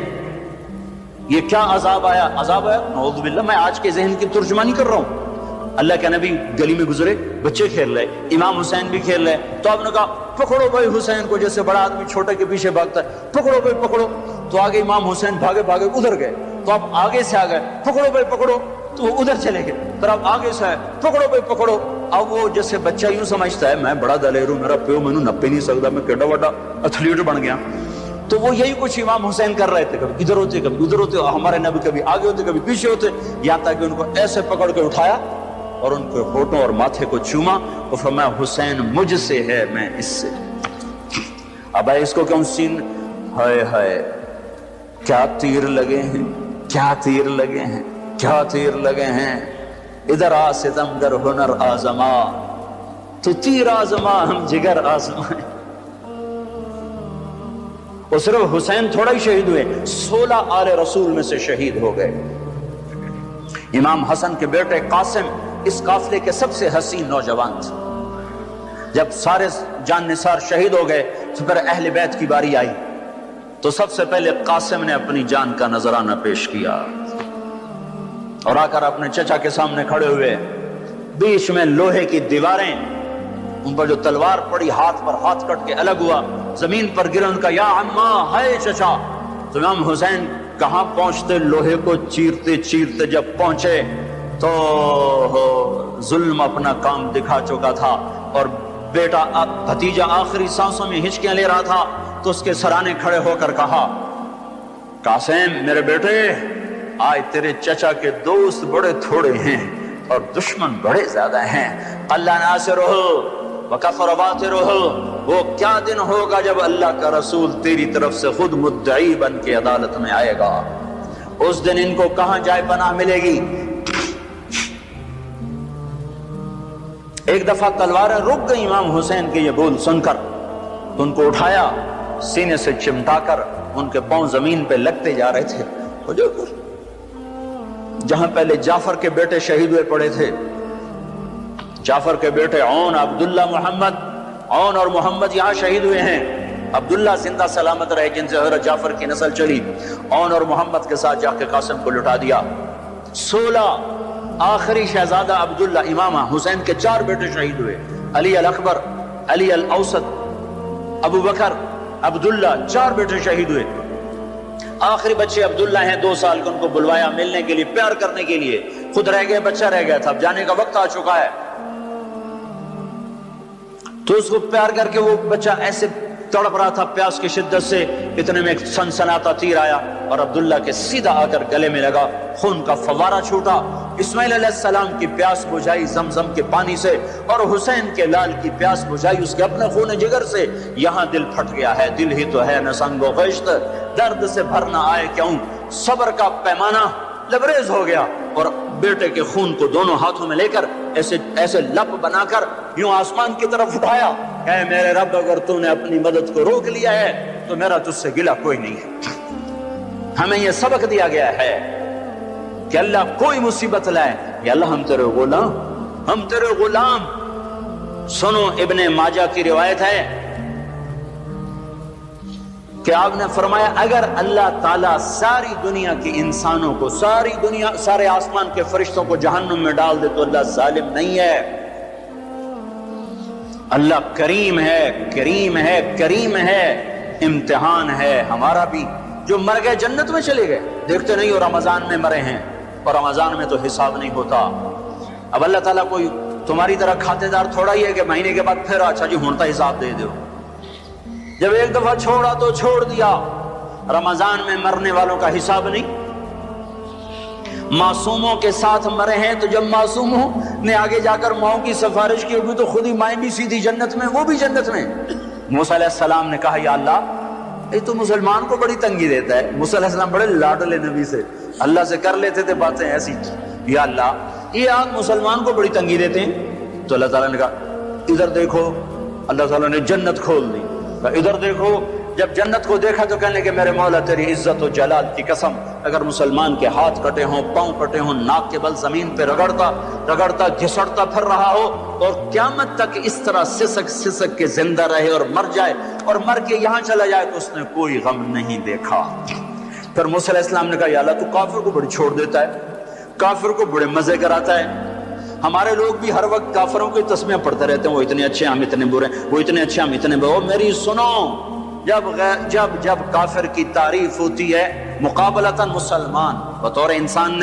Speaker 1: یہ کیا عذاب آیا؟ نعوذ باللہ، میں آج کے ذہن کی ترجمانی کر رہا ہوں. اللہ کے نبی گلی میں گزرے، بچے کھیل رہے، امام حسین بھی کھیل رہے، تو آپ نے کہا پکڑو بھائی حسین کو، جیسے بڑا آدمی چھوٹے کے پیچھے بھاگتا ہے، پکڑو بھائی پکڑو. تو آگے امام حسین بھاگے ادھر گئے، تو آپ آگے سے آ گئے، پکڑو بھائی پکڑو، تو وہ ادھر چلے گئے. پھر آپ آگے سے آئے، پکڑو بھائی پکڑو. اب وہ جیسے بچہ یوں سمجھتا ہے میں بڑا دلیر ہوں، میرا پیو مینوں نپے نہیں سکتا، میں کیڈا بڑا ایتھلیٹ بن گیا. تو وہ یہی کچھ امام حسین کر رہے تھے، کبھی ادھر ہوتے کبھی ادھر ہوتے، ہمارے نبی کبھی آگے ہوتے کبھی پیچھے ہوتے، یہاں تک کہ ان کو ایسے پکڑ کے اٹھایا اور ان کے ہونٹوں اور ماتھے کو چوما اور فرمایا حسین مجھ سے ہے، میں اس سے. اب اس کو کیوں سین، ہائے ہائے کیا تیر لگے ہیں، کیا تیر لگے ہیں، کیا تیر لگے ہیں. ادھر آ ستمگر ہنر آزما، تو تیر آزما ہم جگر آزمائیں. اور صرف حسین تھوڑا ہی شہید ہوئے، 16 آل رسول میں سے شہید ہو گئے. امام حسن کے بیٹے قاسم اس قافلے کے سب سے حسین نوجوان تھے. جب سارے جان نثار شہید ہو گئے تو پھر اہل بیت کی باری آئی تو سب سے پہلے قاسم نے اپنی جان کا نذرانہ پیش کیا اور آ کر اپنے چچا کے سامنے کھڑے ہوئے. بیچ میں لوہے کی دیواریں، ان پر جو تلوار پڑی ہاتھ پر ہاتھ کٹ کے الگ ہوا، زمین پر گرا. ان کا یا عمّا، ہے چچا. تو امام حسین کہاں پہنچتے، لوہے کو چیرتے چیرتے جب پہنچے تو ظلم اپنا کام دکھا چکا تھا اور بیٹا بھتیجا آخری سانسوں میں ہچکیاں لے رہا تھا. تو اس کے سرانے کھڑے ہو کر کہا، قاسم میرے بیٹے، آج تیرے چچا کے دوست بڑے تھوڑے ہیں اور دشمن بڑے زیادہ ہیں. اللہ ناصرہ وکفر باطرہ. وہ کیا دن ہوگا جب اللہ کا رسول تیری طرف سے خود مدعی بن کے عدالت میں آئے گا. اس دن ان کو کہاں جائے پناہ ملے گی. ایک دفعہ تلواریں رک گئی امام حسین کے یہ بول سن کر. ان کو اٹھایا، سینے سے چمٹا کر ان کے پاؤں زمین پہ لگتے جا رہے تھے. جہاں پہلے جعفر کے بیٹے شہید ہوئے پڑے تھے، جعفر کے بیٹے عون، عبداللہ، محمد. عون اور محمد یہاں شہید ہوئے ہیں. عبداللہ زندہ سلامت رہے جن سے حضرت جعفر کی نسل چلی. عون اور محمد کے ساتھ جا کے قاسم کو لٹا دیا. 16 آخری شہزادہ عبداللہ، امام حسین کے 4 بیٹے شہید ہوئے. علی الاکبر، علی الاوسط، ابو بکر، عبداللہ، 4 بیٹے شہید ہوئے. آخری بچے عبداللہ ہیں، 2 سال کے. ان کو بلوایا ملنے کے لیے، پیار کرنے کے لیے. خود رہ گئے، بچہ رہ گیا تھا. اب جانے کا وقت آ چکا ہے. تو اس کو پیار کر کے وہ بچہ ایسے تڑپ رہا تھا پیاس کی شدت سے. اتنے میں ایک سنسناتا تیر آیا اور عبداللہ کے سیدھا آ کر گلے میں لگا. خون کا فوارہ چھوٹا. اسماعیل علیہ السلام کی پیاس بجھائی زمزم کے پانی سے، اور حسین کے لال کی پیاس بجھائی اس کے اپنے خون جگر سے. یہاں دل پھٹ گیا ہے، دل ہی تو ہے نہ سنگ و خشت، درد سے بھرنا آئے کیوں. صبر کا پیمانہ لبریز ہو گیا اور بیٹے کے خون کو دونوں ہاتھوں میں لے کر ایسے لپ بنا کر یوں آسمان کی طرف اٹھایا. اے میرے رب، اگر تو نے اپنی مدد کو روک لیا ہے تو میرا تجھ سے گلہ کوئی نہیں ہے. ہمیں یہ سبق دیا گیا ہے کہ اللہ کوئی مصیبت لائے، یا اللہ ہم تیرے غلام، ہم تیرے غلام. سنو، ابن ماجہ کی روایت ہے کہ آپ نے فرمایا اگر اللہ تعالیٰ ساری دنیا کے انسانوں کو، ساری دنیا، سارے آسمان کے فرشتوں کو جہنم میں ڈال دے تو اللہ ظالم نہیں ہے. اللہ کریم ہے، کریم ہے، کریم ہے. امتحان ہے ہمارا بھی. جو مر گئے جنت میں چلے گئے، دیکھتے نہیں ہو رمضان میں مرے ہیں، اور رمضان میں تو حساب نہیں ہوتا. اب اللہ تعالیٰ کوئی تمہاری طرح کھاتے دار تھوڑا ہی ہے کہ مہینے کے بعد پھر اچھا جی ہونتا حساب دے دو. جب ایک دفعہ چھوڑا تو چھوڑ دیا. رمضان میں مرنے والوں کا حساب نہیں. معصوموں کے ساتھ مرے ہیں تو جب معصوموں نے آگے جا کر ماؤں کی سفارش کی ہوگی تو خود ہی مائیں بھی سیدھی جنت میں، وہ بھی جنت میں. موسیٰ علیہ السلام نے کہا یا اللہ، یہ تو مسلمان کو بڑی تنگی دیتا ہے. موسیٰ علیہ السلام بڑے لاڈلے نبی سے، اللہ سے کر لیتے تھے باتیں ایسی. یا اللہ، یہ آپ مسلمان کو بڑی تنگی دیتے ہیں. تو اللہ تعالیٰ نے کہا ادھر دیکھو. اللہ تعالیٰ نے جنت کھول دی. ادھر دیکھو. جب جنت کو دیکھا تو کہنے کہ میرے مولا تیری عزت و جلال کی قسم، اگر مسلمان کے ہاتھ کٹے ہوں، پاؤں کٹے ہوں، ناک کے بل زمین پہ رگڑتا گھسڑتا پھر رہا ہو اور قیامت تک اس طرح سسک کے زندہ رہے اور مر جائے اور مر کے یہاں چلا جائے تو اس نے کوئی غم نہیں دیکھا. پھر موسیٰ علیہ السلام نے کہا یا اللہ، تو کافر کو بڑی چھوڑ دیتا ہے، کافر کو بڑے مزے کراتا ہے. ہمارے لوگ بھی ہر وقت کافروں کی تسمیاں پڑھتے رہتے ہیں، وہ اتنے اچھے ہم اتنے برے، وہ اتنے اچھے ہم اتنے برے. میری سنو، جب کافر کی تعریف ہوتی ہے مقابلتاً مسلمان، بطور انسان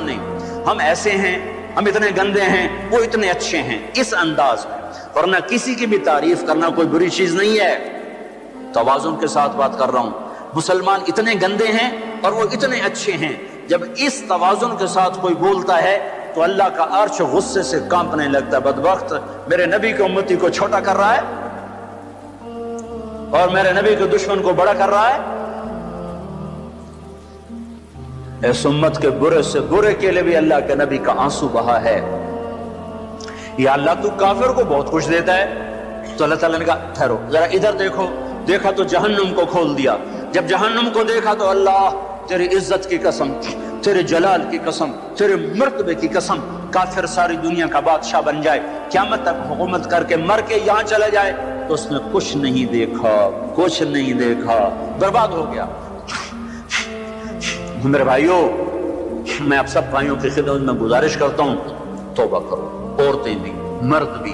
Speaker 1: نہیں، ہم ایسے ہیں، ہم اتنے گندے ہیں، وہ اتنے اچھے ہیں، اس انداز میں. ورنہ کسی کی بھی تعریف کرنا کوئی بری چیز نہیں ہے. توازن کے ساتھ بات کر رہا ہوں. مسلمان اتنے گندے ہیں اور وہ اتنے اچھے ہیں. جب اس توازن کے ساتھ کوئی بولتا ہے تو اللہ کا عرش غصے سے کانپنے لگتا ہے. بدبخت میرے نبی کی امتی کو چھوٹا کر رہا ہے اور میرے نبی کے دشمن کو بڑا کر رہا ہے. اس امت کے برے سے برے کے لیے بھی اللہ کے نبی کا آنسو بہا ہے. یا اللہ، تو کافر کو بہت کچھ دیتا ہے. تو اللہ تعالیٰ نے کہا ٹھہرو ذرا ادھر دیکھو. دیکھا تو جہنم کو کھول دیا. جب جہنم کو دیکھا تو اللہ، تیری عزت کی قسم، تیرے جلال کی قسم، تیرے مرتبے کی قسم، کافر ساری دنیا کا بادشاہ بن جائے، قیامت تک حکومت کر کے مر کے یہاں چلا جائے تو اس نے کچھ نہیں دیکھا، کچھ نہیں دیکھا، برباد ہو گیا۔ میرے بھائیوں، میں آپ سب بھائیوں کی خدمت میں گزارش کرتا ہوں، توبہ کرو، عورتیں بھی، مرد بھی۔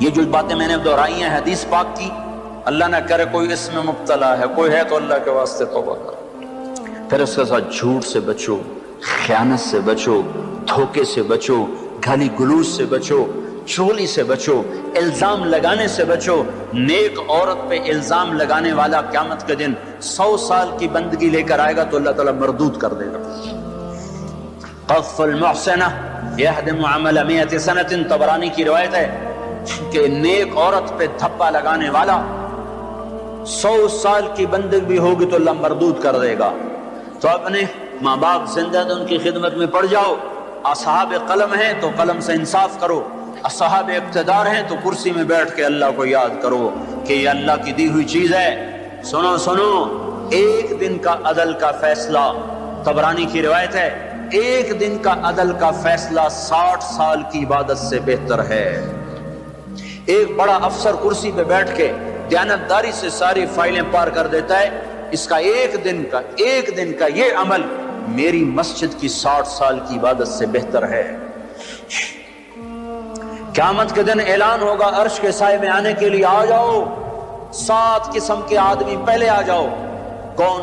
Speaker 1: یہ جو باتیں میں نے دہرائی ہیں حدیث پاک کی، اللہ نہ کرے کوئی اس میں مبتلا ہے، کوئی ہے تو اللہ کے واسطے توبہ کرو۔ پھر اس کے ساتھ جھوٹ سے بچو، خیانت سے بچو، دھوکے سے بچو، گالی گلوچ سے بچو، چغلی سے بچو، الزام لگانے سے بچو۔ نیک عورت پہ الزام لگانے والا قیامت کے دن 100 سال کی بندگی لے کر آئے گا تو اللہ تعالیٰ مردود کر دے گا۔ قذف المحسنہ یہدم عمل 100 سنۃ، طبرانی کی روایت ہے کہ نیک عورت پہ دھپا لگانے والا 100 سال کی بندگی بھی ہوگی تو اللہ مردود کر دے گا۔ تو اپنے ماں باپ زندہ تو ان کی خدمت میں پڑ جاؤ، اصحاب قلم ہیں تو قلم سے انصاف کرو، اصحاب اقتدار ہیں تو کرسی میں بیٹھ کے اللہ کو یاد کرو کہ یہ اللہ کی دی ہوئی چیز ہے۔ سنو سنو، ایک دن کا عدل کا فیصلہ، طبرانی کی روایت ہے، ایک دن کا عدل کا فیصلہ 60 سال کی عبادت سے بہتر ہے۔ ایک بڑا افسر کرسی پہ بیٹھ کے دیانتداری سے ساری فائلیں پار کر دیتا ہے، اس کا ایک دن کا یہ عمل میری مسجد کی 60 سال کی عبادت سے بہتر ہے۔ قیامت کے دن اعلان ہوگا عرش کے سائے میں آنے کے لیے آ جاؤ، 7 قسم کے آدمی پہلے آ جاؤ۔ کون؟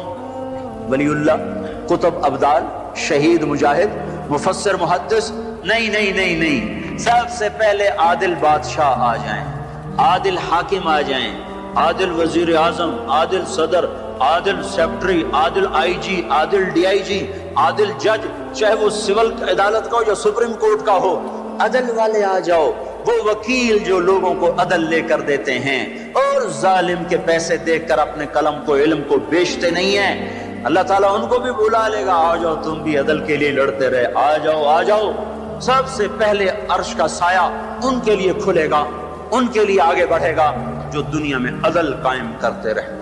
Speaker 1: ولی اللہ، کتب ابدال، شہید مجاہد، مفسر محدث؟ نہیں نہیں نہیں نہیں، سب سے پہلے عادل بادشاہ آ جائیں، عادل حاکم آ جائیں، عادل وزیر اعظم، عادل صدر، عادل secretary, Adil I G, Adil D I جی، عادل جج، چاہے وہ سول عدالت کا ہو یا سپریم کورٹ کا ہو، عدل والے آ جاؤ، وہ وکیل جو لوگوں کو عدل لے کر دیتے ہیں اور ظالم کے پیسے دیکھ کر اپنے قلم کو، علم کو بیچتے نہیں ہیں، اللہ تعالیٰ ان کو بھی بلا لے گا، آ جاؤ تم بھی عدل کے لیے لڑتے رہے، آ جاؤ آ جاؤ۔ سب سے پہلے عرش کا سایہ ان کے لیے کھلے گا، ان کے لیے آگے بڑھے گا جو دنیا میں عدل قائم کرتے رہے۔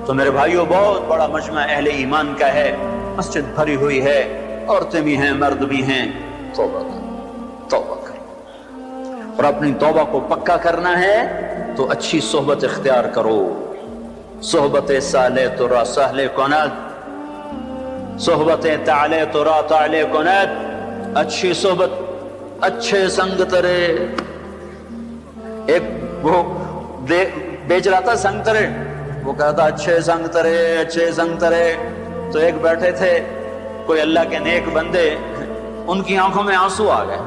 Speaker 1: تو میرے بھائیوں، بہت بڑا مجمع اہل ایمان کا ہے، مسجد بھری ہوئی ہے، عورتیں بھی ہیں، مرد بھی ہیں، توبہ کرو، توبہ کرو، اور اپنی توبہ کو پکا کرنا ہے تو اچھی صحبت اختیار کرو۔ صحبت صالح تو را سہل کنات، صحبت تعلی تو را تعلی کنات، اچھی صحبت، اچھے سنگ ترے۔ ایک وہ بیچ رہا تھا سنگ ترے، وہ کہتا اچھے سنگ ترے، اچھے سنگ ترے۔ تو ایک بیٹھے تھے کوئی اللہ کے نیک بندے، ان کی آنکھوں میں آنسو آ گئے۔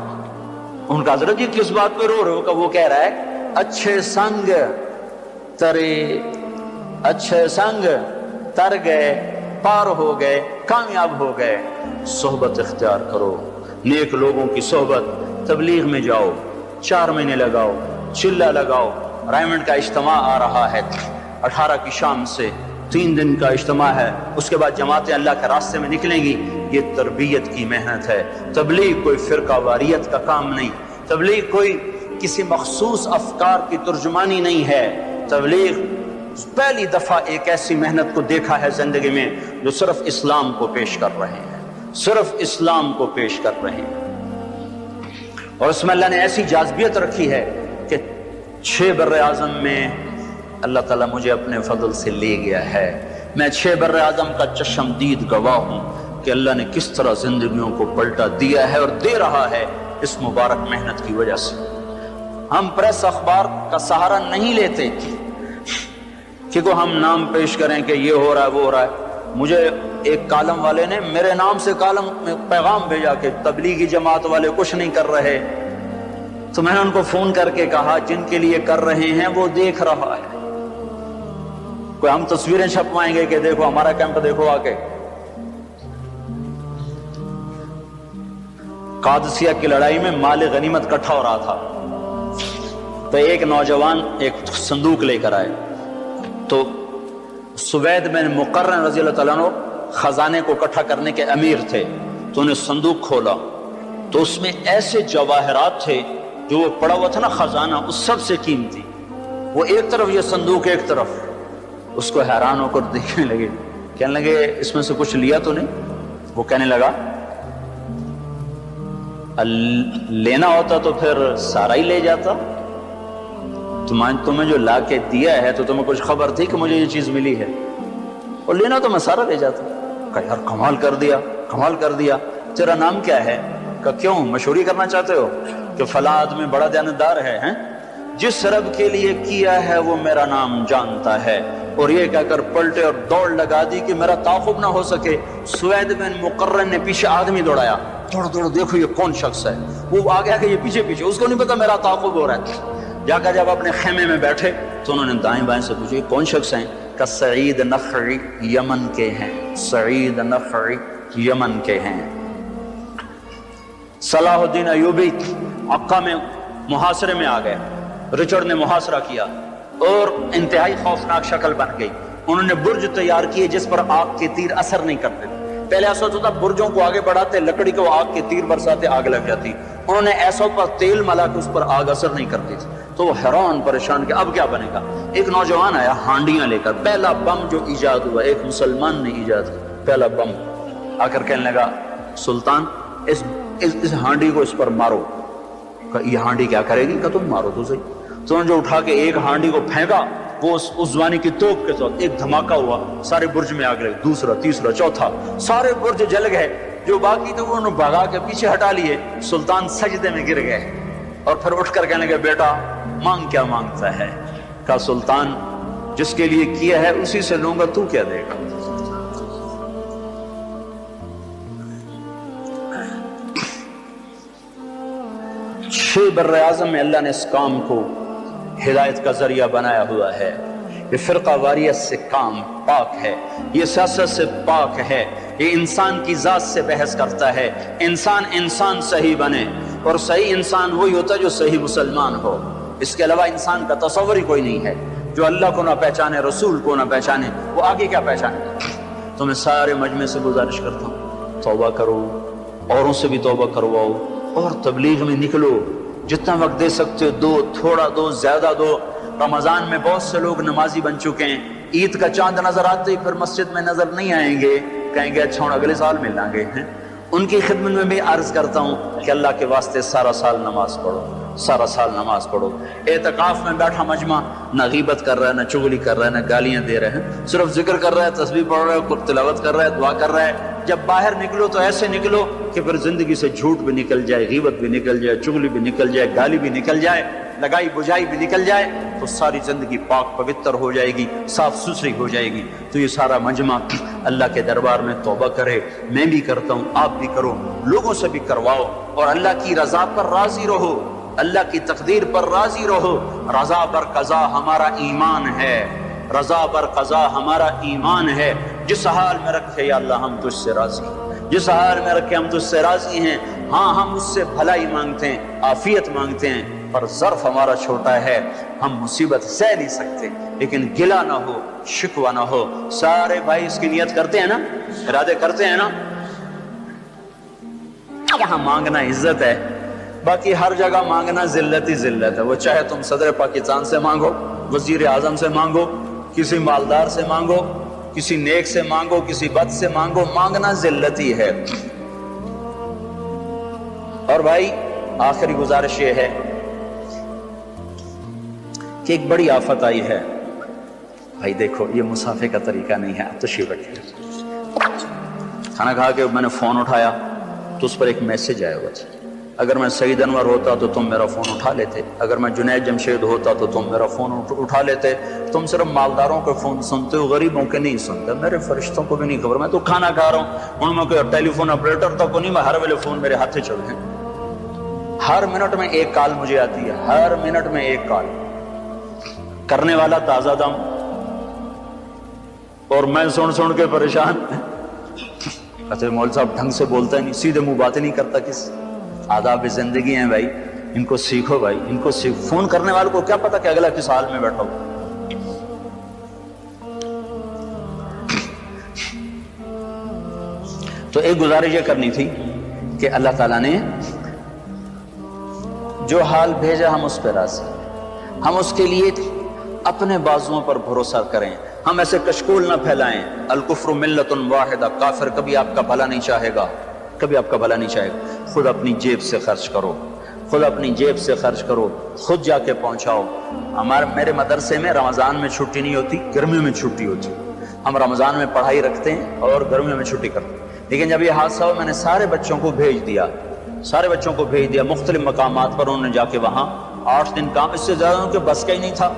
Speaker 1: ان کا حضرت جی کس بات پہ رو رہے ہو؟ کہ وہ کہہ رہا ہے اچھے سنگ ترے، اچھے سنگ تر گئے، پار ہو گئے، کامیاب ہو گئے۔ صحبت اختیار کرو، نیک لوگوں کی صحبت۔ تبلیغ میں جاؤ، 4 مہینے لگاؤ، چلہ لگاؤ۔ رائمنڈ کا اجتماع آ رہا ہے 18 کی شام سے، 3 دن کا اجتماع ہے، اس کے بعد جماعتیں اللہ کے راستے میں نکلیں گی۔ یہ تربیت کی محنت ہے۔ تبلیغ کوئی فرقہ واریت کا کام نہیں، تبلیغ کوئی کسی مخصوص افکار کی ترجمانی نہیں ہے۔ تبلیغ پہلی دفعہ ایک ایسی محنت کو دیکھا ہے زندگی میں جو صرف اسلام کو پیش کر رہے ہیں، صرف اسلام کو پیش کر رہے ہیں۔ اور اس میں اللہ نے ایسی جاذبیت رکھی ہے کہ 6 بر اعظم میں اللہ تعالیٰ مجھے اپنے فضل سے لے گیا ہے۔ میں 6 بر اعظم کا چشمدید گواہ ہوں کہ اللہ نے کس طرح زندگیوں کو پلٹا دیا ہے اور دے رہا ہے اس مبارک محنت کی وجہ سے۔ ہم پریس اخبار کا سہارا نہیں لیتے کہ کو ہم نام پیش کریں کہ یہ ہو رہا ہے وہ ہو رہا ہے۔ مجھے ایک کالم والے نے میرے نام سے کالم میں پیغام بھیجا کہ تبلیغی جماعت والے کچھ نہیں کر رہے، تو میں نے ان کو فون کر کے کہا جن کے لیے کر رہے ہیں وہ دیکھ رہا ہے۔ کوئی ہم تصویریں چھپوائیں گے کہ دیکھو ہمارا کیمپ دیکھو آ کے۔ قادسیہ کی لڑائی میں مال غنیمت اکٹھا ہو رہا تھا، تو ایک نوجوان ایک صندوق لے کر آئے، تو سوید بن مقرن رضی اللہ تعالیٰ عنہ خزانے کو اکٹھا کرنے کے امیر تھے، تو انہیں صندوق کھولا تو اس میں ایسے جواہرات تھے جو وہ پڑا ہوا تھا نا خزانہ، اس سب سے قیمتی۔ وہ ایک طرف یہ صندوق ایک طرف، اس کو حیران ہو کر دیکھنے لگے، کہنے لگے اس میں سے کچھ لیا تو نہیں؟ وہ کہنے لگا لینا ہوتا تو پھر سارا ہی لے جاتا، تمہیں جو لا کے دیا ہے تو تمہیں کچھ خبر تھی کہ مجھے یہ چیز ملی ہے، اور لینا تو میں سارا لے جاتا۔ کہا یار کمال کر دیا، کمال کر دیا، تیرا نام کیا ہے؟ کہ کیوں مشہوری کرنا چاہتے ہو کہ فلاں آدمی بڑا دیانتدار ہے؟ ہیں جس رب کے لیے کیا ہے وہ میرا نام جانتا ہے۔ اور یہ کہہ کر پلٹے اور دوڑ لگا دی کہ میرا تعاقب نہ ہو سکے۔ سوید بن مقرن نے پیچھے آدمی دوڑایا، دوڑ دوڑ دیکھو یہ کون شخص ہے، وہ آگے آگے یہ پیچھے پیچھے، اس کو نہیں پتا میرا تعاقب ہو رہا ہے۔ جا کر جب اپنے خیمے میں بیٹھے تو انہوں نے دائیں بائیں سے پوچھا یہ کون شخص ہیں؟ کہ سعید نخعی یمن کے ہیں، سعید نخعی یمن کے ہیں۔ صلاح الدین ایوبی عکا میں محاصرے میں آ گئے، رچرڈ نے محاصرہ کیا اور انتہائی خوفناک شکل بن گئی۔ انہوں نے برج تیار کیے جس پر آگ کے تیر اثر نہیں کرتے۔ پہلے ایسا ہوتا تھا برجوں کو آگے بڑھاتے، لکڑی کو آگ کے تیر برساتے، آگ لگ جاتی۔ انہوں نے ایسا پر تیل ملا کہ اس پر آگ اثر نہیں کرتی تھی۔ تو وہ حیران پریشان کہ اب کیا بنے گا۔ ایک نوجوان آیا ہانڈیاں لے کر، پہلا بم جو ایجاد ہوا ایک مسلمان نے ایجاد کیا، پہلا بم۔ آ کر کہنے لگا سلطان اس ہانڈی کو اس پر مارو۔ کہ یہ ہانڈی کیا کرے گی؟ کہ تم مارو تو صحیح۔ تو انہوں نے جو اٹھا کے ایک ہانڈی کو پھینکا، وہ اس زوانی کی توپ کے ساتھ ایک دھماکہ ہوا، سارے برج میں آگ لگی، دوسرا تیسرا چوتھا، سارے برج جل گئے۔ جو باقی تھے وہ انہوں نے بھگا کے پیچھے ہٹا لیے۔ سلطان سجدے میں گر گئے اور پھر اٹھ کر کہنے لگے بیٹا مانگ کیا مانگتا ہے؟ کہا سلطان جس کے لیے کیا ہے اسی سے لوں گا، تو کیا دے گا؟ چھ بر اعظم میں اللہ نے اس کام کو ہدایت کا ذریعہ بنایا ہوا ہے۔ یہ فرقہ واریت سے کام پاک ہے، یہ سیاست سے پاک ہے، یہ انسان کی ذات سے بحث کرتا ہے۔ انسان صحیح بنے، اور صحیح انسان وہی ہوتا ہے جو صحیح مسلمان ہو۔ اس کے علاوہ انسان کا تصور ہی کوئی نہیں ہے۔ جو اللہ کو نہ پہچانے، رسول کو نہ پہچانے، وہ آگے کیا پہچانے گا؟ تو میں سارے مجمع سے گزارش کرتا ہوں توبہ کرو، اوروں سے بھی توبہ کرواؤ، اور تبلیغ میں نکلو۔ جتنا وقت دے سکتے ہو دو، تھوڑا دو، زیادہ دو۔ رمضان میں بہت سے لوگ نمازی بن چکے ہیں، عید کا چاند نظر آتے ہی پھر مسجد میں نظر نہیں آئیں گے، کہیں گے اچھا اگلے سال ملیں گے۔ ان کی خدمت میں بھی عرض کرتا ہوں کہ اللہ کے واسطے سارا سال نماز پڑھو، سارا سال نماز پڑھو۔ اعتکاف میں بیٹھا مجمع نہ غیبت کر رہا ہے، نہ چغلی کر رہا ہے، نہ گالیاں دے رہے ہیں، صرف ذکر کر رہا ہے، تسبیح پڑھ رہا ہے، تلاوت کر رہا ہے، دعا کر رہا ہے۔ جب باہر نکلو تو ایسے نکلو کہ پھر زندگی سے جھوٹ بھی نکل جائے، غیبت بھی نکل جائے، چغلی بھی نکل جائے، گالی بھی نکل جائے، لگائی بجائی بھی نکل جائے، تو ساری زندگی پاک پوتر ہو جائے گی، صاف ستھری ہو جائے گی۔ تو یہ سارا مجمع اللہ کے دربار میں توبہ کرے، میں بھی کرتا ہوں، آپ بھی کرو، لوگوں سے بھی کرواؤ، اور اللہ کی رضا پر راضی رہو، اللہ کی تقدیر پر راضی رہو۔ رضا بر قضا ہمارا ایمان ہے، رضا بر قضا ہمارا ایمان ہے۔ جس حال میں رکھے یا اللہ ہم تجھ سے راضی ہیں، جس حال میں رکھے ہم تجھ سے راضی ہیں۔ ہاں ہم اس سے بھلائی مانگتے ہیں، عافیت مانگتے ہیں، پر ظرف ہمارا چھوٹا ہے، ہم مصیبت سہ نہیں سکتے، لیکن گلہ نہ ہو، شکوہ نہ ہو۔ سارے بھائی اس کی نیت کرتے ہیں نا، ارادے کرتے ہیں نا۔ یہاں مانگنا عزت ہے، باقی ہر جگہ مانگنا ذلت ہی ذلت ہے۔ وہ چاہے تم صدر پاکستان سے مانگو، وزیر اعظم سے مانگو، کسی مالدار سے مانگو، کسی نیک سے مانگو، کسی بد سے مانگو، مانگنا ذلت ہی ہے۔ اور بھائی آخری گزارش یہ ہے کہ ایک بڑی آفت آئی ہے۔ بھائی دیکھو یہ مسافے کا طریقہ نہیں ہے، آپ تشریف رکھیے۔ کھانا کھا کے میں نے فون اٹھایا تو اس پر ایک میسج آیا ہوا تھا۔ اگر میں سعید انور ہوتا تو تم میرا فون اٹھا لیتے، اگر میں جنید جمشید ہوتا تو تم میرا فون اٹھا لیتے۔ تم صرف مالداروں کے فون سنتے ہو، غریبوں کے نہیں سنتے، میرے فرشتوں کو بھی نہیں خبر، میں تو کھانا کھا رہا ہوں، ان میں کوئی ٹیلی فون آپریٹر تک کو نہیں، میں ہر ویلے فون میرے ہاتھ سے چل ہیں۔ ہر منٹ میں ایک کال مجھے آتی ہے، ہر منٹ میں ایک کال، کرنے والا تازہ دم، اور میں سن کے پریشان۔ کہتے مول صاحب ڈھنگ سے بولتا ہے نہیں، سیدھے منہ باتیں نہیں کرتا، کس آداب زندگی ہیں بھائی، ان کو سیکھو بھائی، ان کو سیکھو۔ فون کرنے والے کو کیا پتا کہ اگلا کس حال میں بیٹھا ہو۔ تو ایک گزارش یہ کرنی تھی کہ اللہ تعالیٰ نے جو حال بھیجا ہم اس پہ راضی، ہم اس کے لیے اپنے بازوؤں پر بھروسہ کریں۔ ہم ایسے کشکول نہ پھیلائیں. الکفر ملت واحدہ، کافر کبھی آپ کا بھلا نہیں چاہے گا، کبھی آپ کا بھلا نہیں چاہے گا. خود اپنی جیب سے خرچ کرو، خود اپنی جیب سے خرچ کرو، خود جا کے پہنچاؤ. میرے مدرسے میں رمضان میں چھٹی نہیں ہوتی، گرمیوں میں چھٹی ہوتی. ہم رمضان میں پڑھائی رکھتے ہیں اور گرمیوں میں چھٹی کرتے ہیں. لیکن جب یہ حادثہ ہوا میں نے سارے بچوں کو بھیج دیا، سارے بچوں کو بھیج دیا مختلف مقامات پر. انہوں نے جا کے وہاں 8 دن کام، اس سے زیادہ ان کے بس کا ہی نہیں تھا.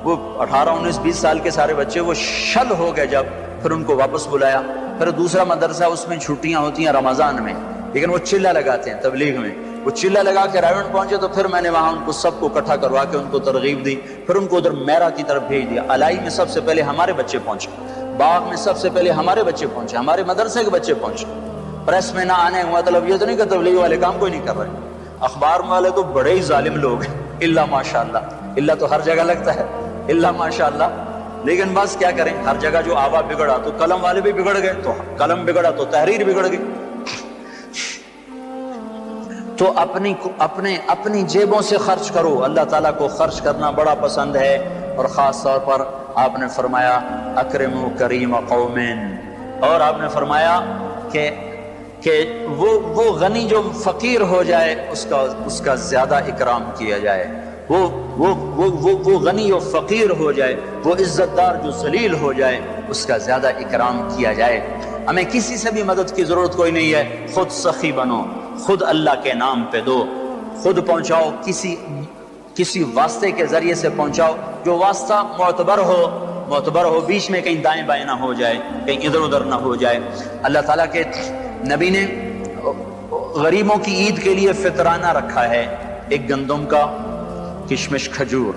Speaker 1: وہ 18 19 20 سال کے سارے بچے وہ شل ہو گئے. جب پھر ان کو واپس بلایا. پھر دوسرا مدرسہ، اس میں چھٹیاں ہوتی ہیں رمضان میں، لیکن وہ چلہ لگاتے ہیں تبلیغ میں. وہ چلہ لگا کے رائیونڈ پہنچے تو پھر میں نے وہاں ان کو سب کو اکٹھا کروا کے ان کو ترغیب دی. پھر ان کو ادھر میرا کی طرف بھیج دیا. الائی میں سب سے پہلے ہمارے بچے پہنچے، باغ میں سب سے پہلے ہمارے بچے پہنچے، ہمارے مدرسے کے بچے پہنچے. پریس میں نہ آنے کا مطلب یہ تو نہیں کہ تبلیغ والے کام کوئی نہیں کر رہے. اخبار والے تو بڑے ہی ظالم لوگ ہیں، اللہ ماشاء اللہ. اللہ تو ہر جگہ لگتا ہے، اللہ ماشاء اللہ. لیکن بس کیا کریں، ہر جگہ جو آوا بگڑا تو قلم والے بھی بگڑ گئے، تو قلم بگڑا تو تحریر بگڑ گئی. تو اپنی جیبوں سے خرچ کرو. اللہ تعالیٰ کو خرچ کرنا بڑا پسند ہے. اور خاص طور پر آپ نے فرمایا اکرموا کریم قومین، اور آپ نے فرمایا کہ وہ غنی جو فقیر ہو جائے اس کا زیادہ اکرام کیا جائے. وہ غنی و فقیر ہو جائے، وہ عزت دار جو ذلیل ہو جائے، اس کا زیادہ اکرام کیا جائے. ہمیں کسی سے بھی مدد کی ضرورت کوئی نہیں ہے. خود سخی بنو، خود اللہ کے نام پہ دو، خود پہنچاؤ. کسی واسطے کے ذریعے سے پہنچاؤ، جو واسطہ معتبر ہو، بیچ میں کہیں دائیں بائیں نہ ہو جائے، کہیں ادھر ادھر نہ ہو جائے. اللہ تعالیٰ کے نبی نے غریبوں کی عید کے لیے فطرانہ رکھا ہے، ایک گندم کا، کشمش، کھجور.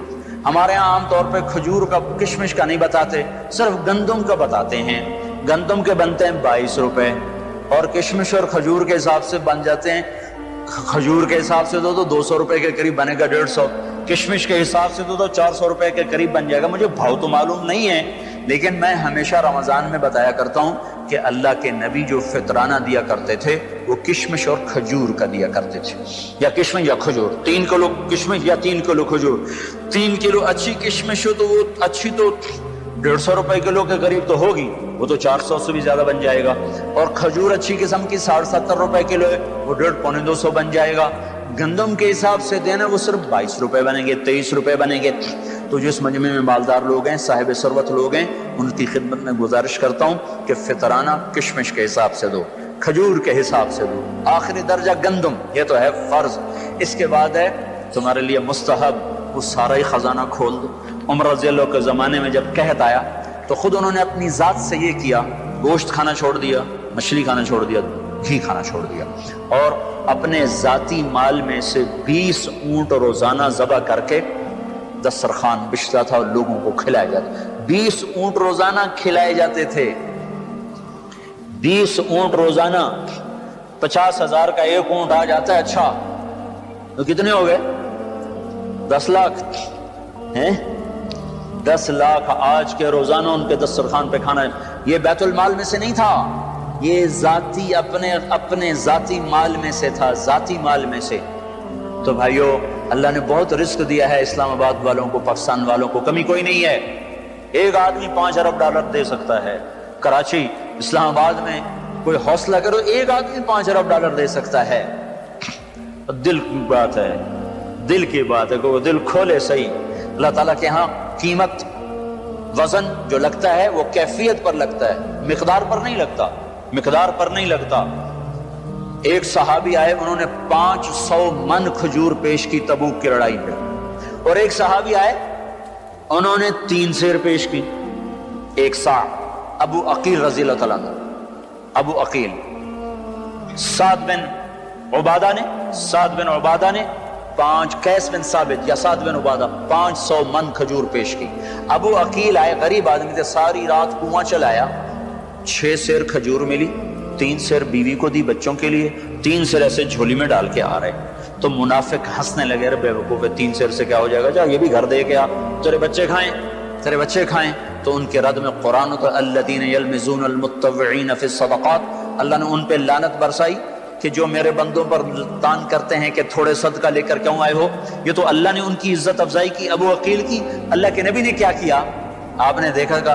Speaker 1: ہمارے ہاں عام طور پہ کھجور کا، کشمش کا نہیں بتاتے، صرف گندم کا بتاتے ہیں. گندم کے بنتے ہیں 22 روپے، اور کشمش اور کھجور کے حساب سے بن جاتے ہیں. کھجور کے حساب سے دو تو 200 روپے کے قریب بنے گا، 150. کشمش کے حساب سے دو تو 400 روپے کے قریب بن جائے گا. مجھے بھاؤ تو معلوم نہیں ہے، لیکن میں ہمیشہ رمضان میں بتایا کرتا ہوں کہ اللہ کے نبی جو فطرانہ دیا کرتے تھے وہ کشمش اور کھجور کا دیا کرتے تھے، یا کشمش یا کھجور. 3 کلو کشمش یا 3 کلو کھجور. 3 کلو اچھی کشمش ہو تو وہ اچھی تو 150 روپے کلو کے قریب تو ہوگی، وہ تو 400 سے بھی زیادہ بن جائے گا. اور کھجور اچھی قسم کی 70 روپے کلو ہے، وہ 150-200 بن جائے گا. گندم کے حساب سے دینا وہ صرف 22 روپے بنیں گے، 23 روپے بنیں گے. تو جس مجمع میں مالدار لوگ ہیں، صاحب ثروت لوگ ہیں، ان کی خدمت میں گزارش کرتا ہوں کہ فطرانہ کشمش کے حساب سے دو، کھجور کے حساب سے دو. آخری درجہ گندم، یہ تو ہے فرض. اس کے بعد ہے تمہارے لیے مستحب، وہ سارا ہی خزانہ کھول دو. عمر رضی اللہ کے زمانے میں جب قحط آیا تو خود انہوں نے اپنی ذات سے یہ کیا، گوشت کھانا چھوڑ دیا، مچھلی کھانا چھوڑ دیا، گھی کھانا چھوڑ دیا، اور اپنے ذاتی مال میں سے 20 اونٹ روزانہ ذبح کر کے دسترخوان بچھتا تھا اور لوگوں کو کھلایا جاتا. 20 اونٹ روزانہ کھلائے جاتے تھے. 20 اونٹ روزانہ، 50,000 کا ایک اونٹ آ جاتا ہے. اچھا تو کتنے ہو گئے؟ 10 لاکھ ہیں. 10 لاکھ آج کے روزانہ ان کے دسترخوان پہ کھانا ہے. یہ بیت المال میں سے نہیں تھا، یہ ذاتی اپنے ذاتی مال میں سے تھا، ذاتی مال میں سے. تو بھائیو، اللہ نے بہت رزق دیا ہے اسلام آباد والوں کو، پاکستان والوں کو، کمی کوئی نہیں ہے. ایک آدمی 5 ارب ڈالر دے سکتا ہے. کراچی، اسلام آباد میں کوئی حوصلہ کرو، ایک آدمی 5 ارب ڈالر دے سکتا ہے. دل کی بات ہے، دل کی بات ہے کہ وہ دل کھولے صحیح. اللہ تعالیٰ کے ہاں قیمت، وزن جو لگتا ہے وہ کیفیت پر لگتا ہے، مقدار پر نہیں لگتا، مقدار پر نہیں لگتا. ایک صحابی آئے، انہوں نے 500 من کھجور پیش کی تبوک کی لڑائی پہ. اور ایک صحابی آئے، انہوں نے 3 سیر پیش کی. ایک سا ابو عقیل رضی اللہ تعالیٰ عنہ، ابو عقیل، سعد بن عبادہ نے 5، قیس بن ثابت یا سعد بن عبادہ 500 من کھجور پیش کی. ابو عقیل آئے، غریب آدمی تھے، ساری رات کنواں چلایا، 6 سیر کھجور ملی، 3 سیر بیوی کو دی بچوں کے لیے، 3 سیر ایسے جھولی میں ڈال کے آ رہے. تو منافق ہنسنے لگے، رے بے وقوف، 3 سیر سے کیا ہو جائے گا، جا یہ بھی گھر دے کے آ، تیرے بچے کھائیں. تو ان کے رد میں قرآن تو الذین یلمزون المتطوعین فی الصدقات، اللہ نے ان پہ لعنت برسائی کہ جو میرے بندوں پر تان کرتے ہیں کہ تھوڑے صدقہ لے کر کیوں آئے ہو. یہ تو اللہ نے ان کی عزت افزائی کی، ابو عقیل کی. اللہ کے نبی نے کیا کیا؟ آپ نے دیکھا کہ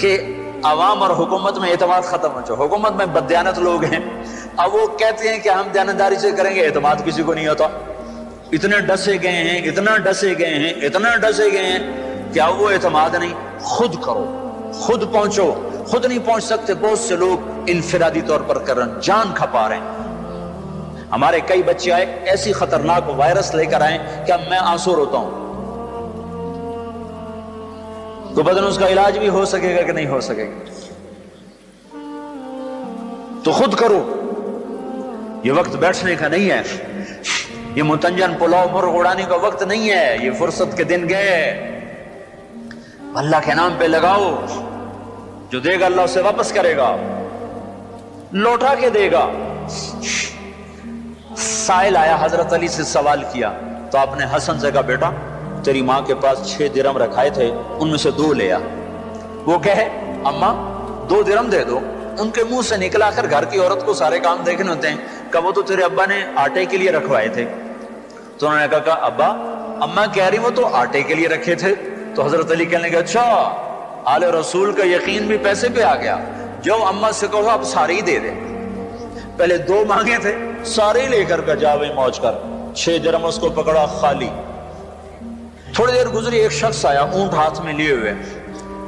Speaker 1: کہ عوام اور حکومت میں اعتماد ختم ہو چکا. حکومت میں بددیانت لوگ ہیں, اب وہ کہتے ہیں کہ ہم دیانتداری سے کریں گے, اعتماد کسی کو نہیں ہوتا. اتنے ڈسے گئے ہیں, اتنا ڈسے گئے ہیں, اتنا ڈسے گئے ہیں کہ اب وہ اعتماد نہیں. خود کرو, خود پہنچو. خود نہیں پہنچ سکتے, بہت سے لوگ انفرادی طور پر کر رہے ہیں, جان کھپا رہے ہیں. ہمارے کئی بچے آئے ایسی خطرناک وائرس لے کر آئے کہ اب میں آنسو روتا ہوں. تو بدن اس کا علاج بھی ہو سکے گا کہ نہیں ہو سکے گا؟ تو خود کرو. یہ وقت بیٹھنے کا نہیں ہے, یہ متنجن پلاؤ مرغ اڑانے کا وقت نہیں ہے. یہ فرصت کے دن گئے. اللہ کے نام پہ لگاؤ, جو دے گا اللہ اسے واپس کرے گا, لوٹا کے دے گا. سائل آیا, حضرت علی سے سوال کیا تو آپ نے حسن سے کہا, بیٹا تیری ماں کے پاس 6 درم رکھائے تھے, ان میں سے 2 لے آ. وہ کہے, اماں 2 درم دے دو. ان کے منہ سے نکلا, کر گھر کی عورت کو سارے کام دیکھنے ہوتے ہیں, کہ وہ تو تیرے ابا نے آٹے کے لیے رکھوائے تھے. تو انہوں نے کہا, ابا اماں کہہ رہی وہ تو آٹے کے لیے رکھے تھے. تو حضرت علی کہنے لگے, اچھا آل رسول کا یقین بھی پیسے پہ آ گیا. جو اماں سے کہو اب سارے ہی دے دے. پہلے 2 مانگے تھے, سارے لے کر کا جا وہی موج کر. 6 درم اس کو پکڑا خالی. تھوڑی دیر گزری, ایک شخص آیا اونٹ ہاتھ میں لیے ہوئے,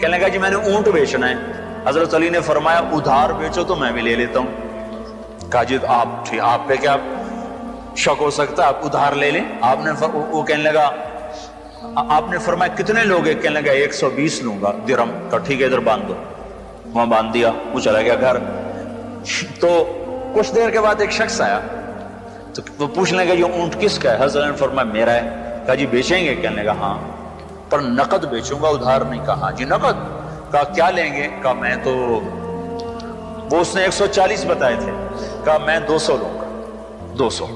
Speaker 1: کہنے لگا جی میں نے اونٹ بیچنا ہے. حضرت علی نے فرمایا, ادھار بیچو تو میں بھی لے لیتا ہوں. کہا جی آپ پہ کیا شک ہو سکتا ہے, آپ ادھار لے لیں. وہ کہنے لگا, آپ نے فرمایا کتنے لوگ ہیں؟ کہنے لگا 120 لوں گا درم کا. ٹھیک ہے ادھر باندھ دو. وہاں باندھ دیا, وہ چلا گیا گھر. تو کچھ دیر کے بعد ایک شخص آیا, تو وہ پوچھنے لگا یہ اونٹ کس کا ہے؟ حضرت نے فرمایا میرا ہے. کہا جی بیچیں گے؟ کہنے لگا ہاں, پر نقد بیچوں گا, ادھار نہیں. کہا جی نقد. کہا کیا لیں گے؟ کہا میں تو, وہ اس نے 140 بتائے تھے. کہا میں 200 لوں گا. 200.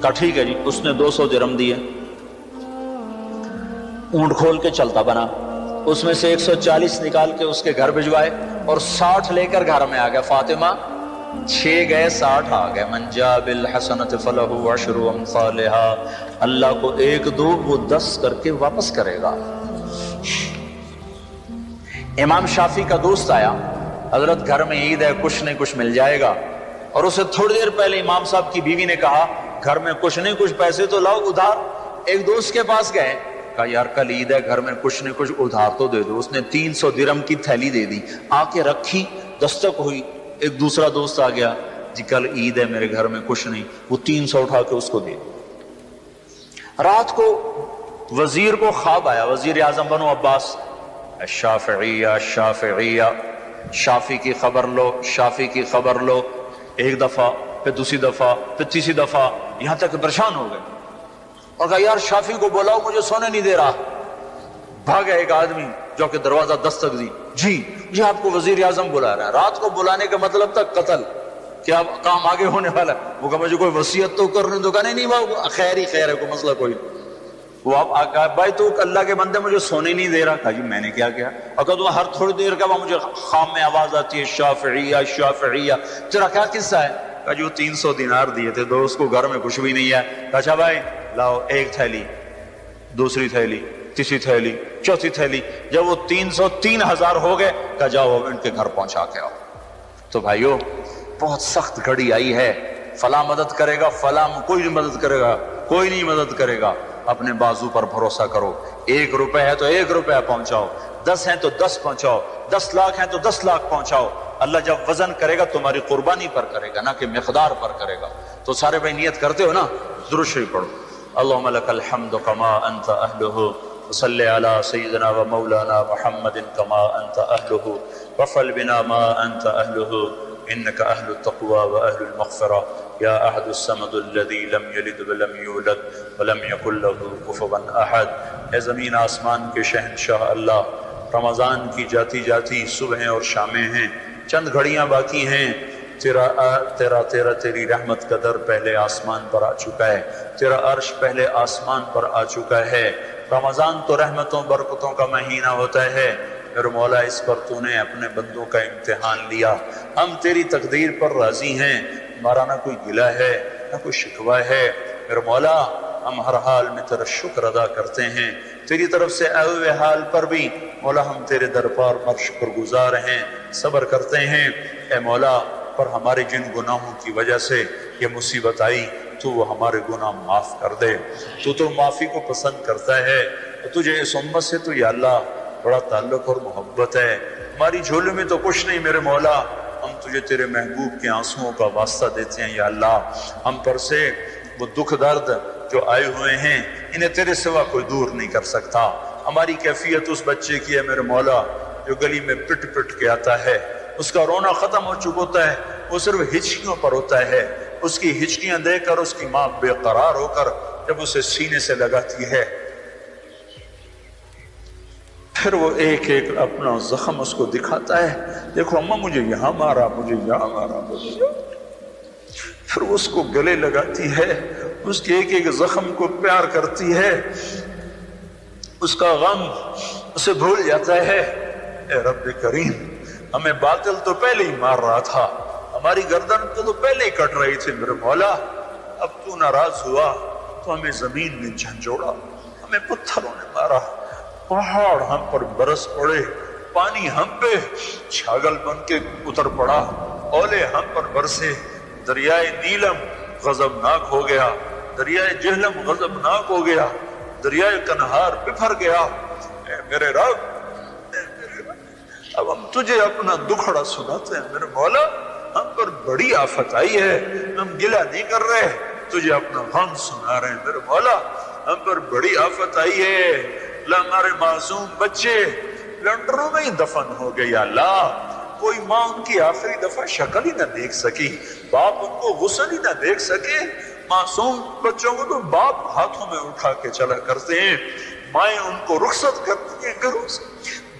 Speaker 1: کہا ٹھیک ہے جی. اس نے 200 درم دیے. اونٹ کھول کے چلتا بنا, اس میں سے 140 نکال کے اس کے گھر بھجوائے, اور 60 لے کر گھر میں آ گیا. فاطمہ 6 گئے 60 آ گئے. من جاء بالحسنۃ فلہ عشر امثالها. اللہ کو 1 دو, وہ 10 کر کے واپس کرے گا. امام شافعی کا دوست آیا, حضرت گھر میں عید ہے, کچھ نہیں کچھ مل جائے گا. اور اسے تھوڑی دیر پہلے امام صاحب کی بیوی نے کہا, گھر میں کچھ نہیں کچھ پیسے تو لاؤ ادھار. ایک دوست کے پاس گئے, کہا یار کل عید ہے, گھر میں کچھ نہیں کچھ ادھار تو دے دو. اس نے 300 درم کی تھیلی دے دی. آ کے رکھی, دستک ہوئی, ایک دوسرا دوست آ گیا, جی کل عید ہے میرے گھر میں کچھ نہیں. وہ 300 اٹھا کے اس کو دے. رات کو وزیر کو خواب آیا, وزیر اعظم بنو عباس, الشافعیہ الشافعیہ, شافی کی خبر لو, شافی کی خبر لو. ایک دفعہ, پھر دوسری دفعہ, پھر تیسری دفعہ, یہاں تک پریشان ہو گئے. اور کہا یار شافی کو بلاؤ, مجھے سونے نہیں دے رہا. بھاگا ایک آدمی جو کہ دروازہ دستک دی, جی آپ کو وزیر اعظم بلا رہا ہے. رات کو بلانے کا مطلب تھا قتل, کیا کام آگے ہونے والا ہے. وہ کہا مجھے کوئی وصیت تو کرنے دو. کہا نہیں وہ خیر ہی خیر ہے, کوئی مسئلہ کوئی. وہ آپ کہا بھائی تو اللہ کے بندے مجھے سونے نہیں دے رہا. کہا جی میں نے کیا کیا؟ اور کہا تو ہر تھوڑی دیر کا مجھے خام میں آواز آتی ہے شافعیہ شافعیہ. تیرا کیا قصہ ہے؟ کہا جو 300 دینار دیے تھے دوست کو, گھر میں کچھ بھی نہیں ہے. کہا اچھا بھائی لاؤ, ایک تھیلی, دوسری تھیلی, تیسری تھیلی, چوتھی تھیلی. جب وہ 300-3000 ہو گئے, کہا جاؤ ان کے گھر پہنچا کے آؤ. تو بھائیو بہت سخت گھڑی آئی ہے. فلاں مدد کرے گا, فلاں کوئی نہیں مدد کرے گا, کوئی نہیں مدد کرے گا. اپنے بازو پر بھروسہ کرو. 1 روپے ہے تو 1 روپیہ پہنچاؤ, 10 ہیں تو 10 پہنچاؤ, 10 لاکھ ہیں تو 10 لاکھ پہنچاؤ. اللہ جب وزن کرے گا تمہاری قربانی پر کرے گا, نہ کہ مقدار پر کرے گا. تو سارے بھائی نیت کرتے ہو نا, درود شریف پڑھو. اللہم لک الحمد کما انت اہلہ, وصلی علی سیدنا و مولانا محمد کما انت اہلہ, وفعل بنا ما انت اہلہ, انک اہل التقوی و اہل المغفرہ, یا احد الصمد الذی لم یلد ولم یولد ولم یکن لہ کفوا احد. اے زمین آسمان کے شہنشاہ اللہ, رمضان کی جاتی جاتی صبحیں اور شامیں ہیں, چند گھڑیاں باقی ہیں. تیری رحمت کا در پہلے آسمان پر آ چکا ہے, تیرا عرش پہلے آسمان پر آ چکا ہے. رمضان تو رحمتوں برکتوں کا مہینہ ہوتا ہے. میرے مولا اس پر تو نے اپنے بندوں کا امتحان لیا. ہم تیری تقدیر پر راضی ہیں, ہمارا نہ کوئی گلہ ہے نہ کوئی شکوہ ہے. میرے مولا
Speaker 2: ہم ہر حال میں تیرا شکر ادا کرتے ہیں، تیری طرف سے آئے ہوئے حال پر بھی مولا ہم تیرے دربار پر شکر گزار ہیں، صبر کرتے ہیں۔ اے مولا پر ہمارے جن گناہوں کی وجہ سے یہ مصیبت آئی تو وہ ہمارے گناہ معاف کر دے، تو معافی کو پسند کرتا ہے، تجھے اس امت سے تو یا اللہ بڑا تعلق اور محبت ہے، ہماری جھولے میں تو کچھ نہیں میرے مولا، ہم تجھے تیرے محبوب کے آنسوؤں کا واسطہ دیتے ہیں یا اللہ، ہم پر سے وہ دکھ درد جو آئے ہوئے ہیں انہیں تیرے سوا کوئی دور نہیں کر سکتا۔ ہماری کیفیت اس بچے کی ہے میرے مولا جو گلی میں پٹ پٹ کے آتا ہے، اس کا رونا ختم ہو چکا ہوتا ہے، وہ صرف ہچکیوں پر ہوتا ہے، اس کی ہچکیاں دیکھ کر اس کی ماں بے قرار ہو کر جب اسے سینے سے لگاتی ہے پھر وہ ایک ایک اپنا زخم اس کو دکھاتا ہے، دیکھو اماں مجھے یہاں مارا، مجھے یہاں مارا، مجھے یہاں، پھر اس کو گلے لگاتی ہے، اس کے ایک ایک زخم کو پیار کرتی ہے، اس کا غم اسے بھول جاتا ہے۔ اے رب کریم ہمیں باطل تو پہلے ہی مار رہا تھا، ہماری گردن تو پہلے ہی کٹ رہی تھی میرے مولا، اب تو ناراض ہوا تو ہمیں زمین میں جھنجھوڑا، ہمیں پتھروں نے مارا، پہاڑ ہم پر برس پڑے، پانی ہم پہ چھاگل بن کے اتر پڑا، اولے ہم پر برسے، دریائے نیلم غضبناک ہو گیا، دریائے جہلم غضبناک ہو گیا، دریائے کنہار بفر گیا۔ اے میرے رب، اے میرے رب، اب ہم تجھے اپنا دکھڑا سناتے ہیں میرے مولا، ہم پر بڑی آفت آئی ہے، ہم گلہ نہیں کر رہے، تجھے اپنا غم سنا رہے ہیں میرے مولا، ہم پر بڑی آفت آئی ہے، ہمارے معصوم بچے لنڈروں میں ہی دفن ہو گئے یا اللہ، کوئی ماں ان کی آخری دفعہ شکل ہی نہ دیکھ سکی، باپ ان کو غسل ہی نہ دیکھ سکے، معصوم بچوں کو تو باپ ہاتھوں میں اٹھا کے چلا کرتے ہیں، مائیں ان کو رخصت کرتی ہیں گھروں سے،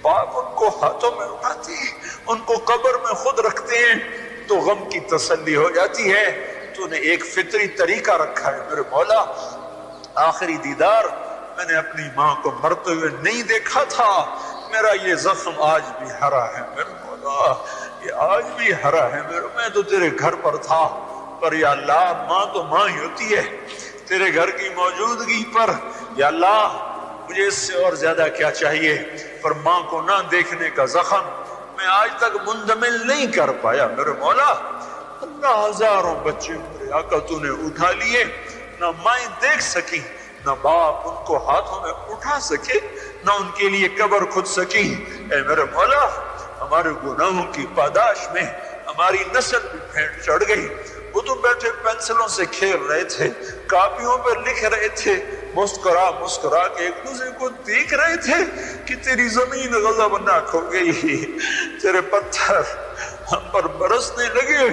Speaker 2: باپ ان کو ہاتھوں میں اٹھاتی ہیں، ان کو قبر میں خود رکھتے ہیں تو غم کی تسلی ہو جاتی ہے۔ تو نے ایک فطری طریقہ رکھا ہے میرے مولا، آخری دیدار میں نے اپنی ماں کو مرتے ہوئے نہیں دیکھا تھا، میرا یہ زخم آج بھی ہرا ہے میرے مولا، یہ آج بھی ہرا ہے میرے، میں تو تیرے گھر پر تھا پر یا اللہ ماں تو ماں ہی ہوتی ہے، تیرے گھر کی موجودگی پر یا اللہ مجھے اس سے اور زیادہ کیا چاہیے، پر ماں کو نہ دیکھنے کا زخم میں آج تک مندمل نہیں کر پایا میرے مولا۔ اللہ ہزاروں بچے میرے آقا تو نے اٹھا لیے، نہ مائیں دیکھ سکی، نہ باپ ان کو ہاتھوں میں اٹھا سکے، نہ ان کے لیے قبر کھود سکی۔ اے میرے مولا ہمارے گناہوں کی پاداش میں ہماری نسل بھی پھینٹ چڑھ گئی، وہ تو بیٹھے پینسلوں سے کھیل رہے تھے، کاپیوں پر لکھ رہے تھے، مسکرا مسکرا کے ایک دوسرے کو دیکھ رہے تھے کہ تیری زمین غضبناک ہو گئی، تیرے پتھر ہم پر برسنے لگے،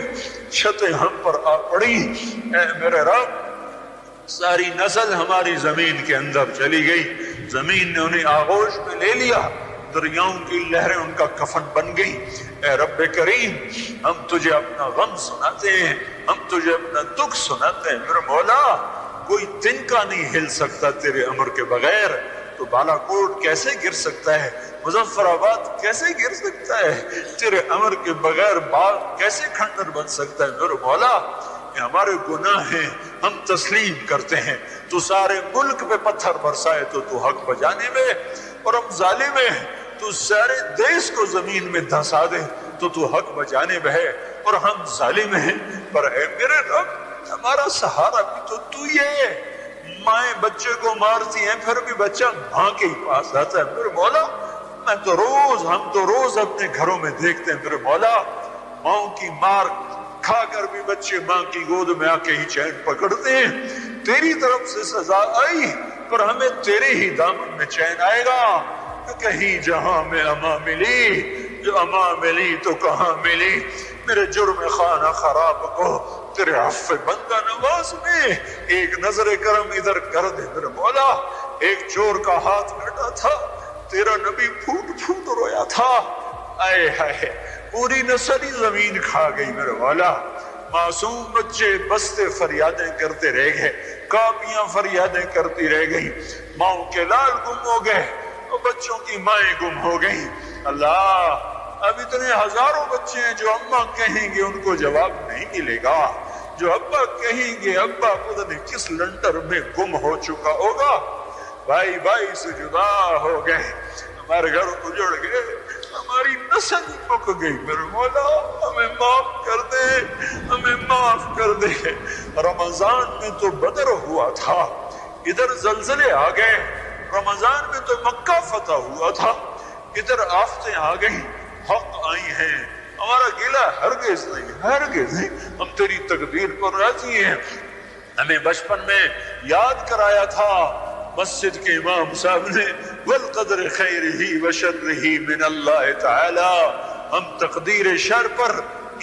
Speaker 2: چھتیں ہم پر آ پڑی۔ اے میرے رب ساری نسل ہماری زمین کے اندر چلی گئی، زمین نے انہیں آغوش میں لے لیا، دریاؤں کی لہریں ان کا کفن بن گئی۔ اے رب کریم ہم تجھے اپنا غم سناتے ہیں، ہم تجھے اپنا دکھ سناتے ہیں میرے مولا، کوئی تنکا نہیں ہل سکتا تیرے امر کے بغیر، تو بالا کوٹ کیسے گر سکتا ہے، مظفر آباد کیسے گر سکتا ہے، تیرے امر کے بغیر باغ کیسے کھنڈر بن سکتا ہے میرے مولا۔ یہ ہمارے گناہ ہیں، ہم تسلیم کرتے ہیں، تو سارے ملک پہ پتھر برسائے تو حق بجانے میں، اور ہم ظالم ہیں تو سارے دیش کو زمین میں دھسا دے تو حق بجانے میں ہے، اور ہم ظالم ہیں، پر اے میرے رب ہمارا سہارا بھی تو ہی ہے۔ مائیں بچے کو مارتی ہیں پھر بھی بچہ ماں کے ہی پاس آتا ہے میرے مولا، ہم تو روز اپنے گھروں میں دیکھتے ہیں میرے مولا، ماں کی مار کھا کر بھی بچے ماں کی گود میں آ کے ہی چین پکڑتے ہیں۔ تیری طرف سے سزا آئی پر ہمیں تیرے ہی دامن میں چین آئے گا، کہیں جہاں میں اما ملی، جو اما ملی تو کہاں ملی، میرے جرم خانہ خراب کو تیرے عفو بندہ نواز میں ایک نظر کرم ادھر کر دے میرے مولا۔ ایک چور کا ہاتھ بیٹھا تھا، تیرا نبی پھوٹ پھوٹ رویا تھا، آئے ہائے پوری نسل ہی زمین کھا گئی میرے مولا، معصوم بچے بستے فریادیں کرتے رہ گئے، کاپیاں فریادیں کرتی رہ گئی، ماؤں کے لال گم ہو گئے اور بچوں کی مائیں گم ہو گئی۔ اللہ اب اتنے ہزاروں بچے ہیں جو اماں کہیں گے ان کو جواب نہیں ملے گا، جو ابا کہیں گے ابا پتہ نہیں کس لنٹر میں گم ہو چکا ہوگا، بھائی بھائی سے جدا ہو گئے، ہمارے گھر اجڑ گئے، ہماری نسل مک گئی، میرے مولا ہمیں معاف کر دے، ہمیں معاف کر دے۔ رمضان میں تو بدر ہوا تھا، ادھر زلزلے آ گئے، رمضان میں تو مکہ فتح ہوا تھا، ادھر آفتیں آ گئی، حق آئی ہیں، ہمارا گلہ ہرگز نہیں، ہرگز نہیں، ہم تیری تقدیر پر راضی ہیں۔ ہمیں بچپن میں یاد کرایا تھا مسجد کے امام صاحب نے، والقدر خیرہ وشرہ من اللہ تعالی، ہم تقدیر شر پر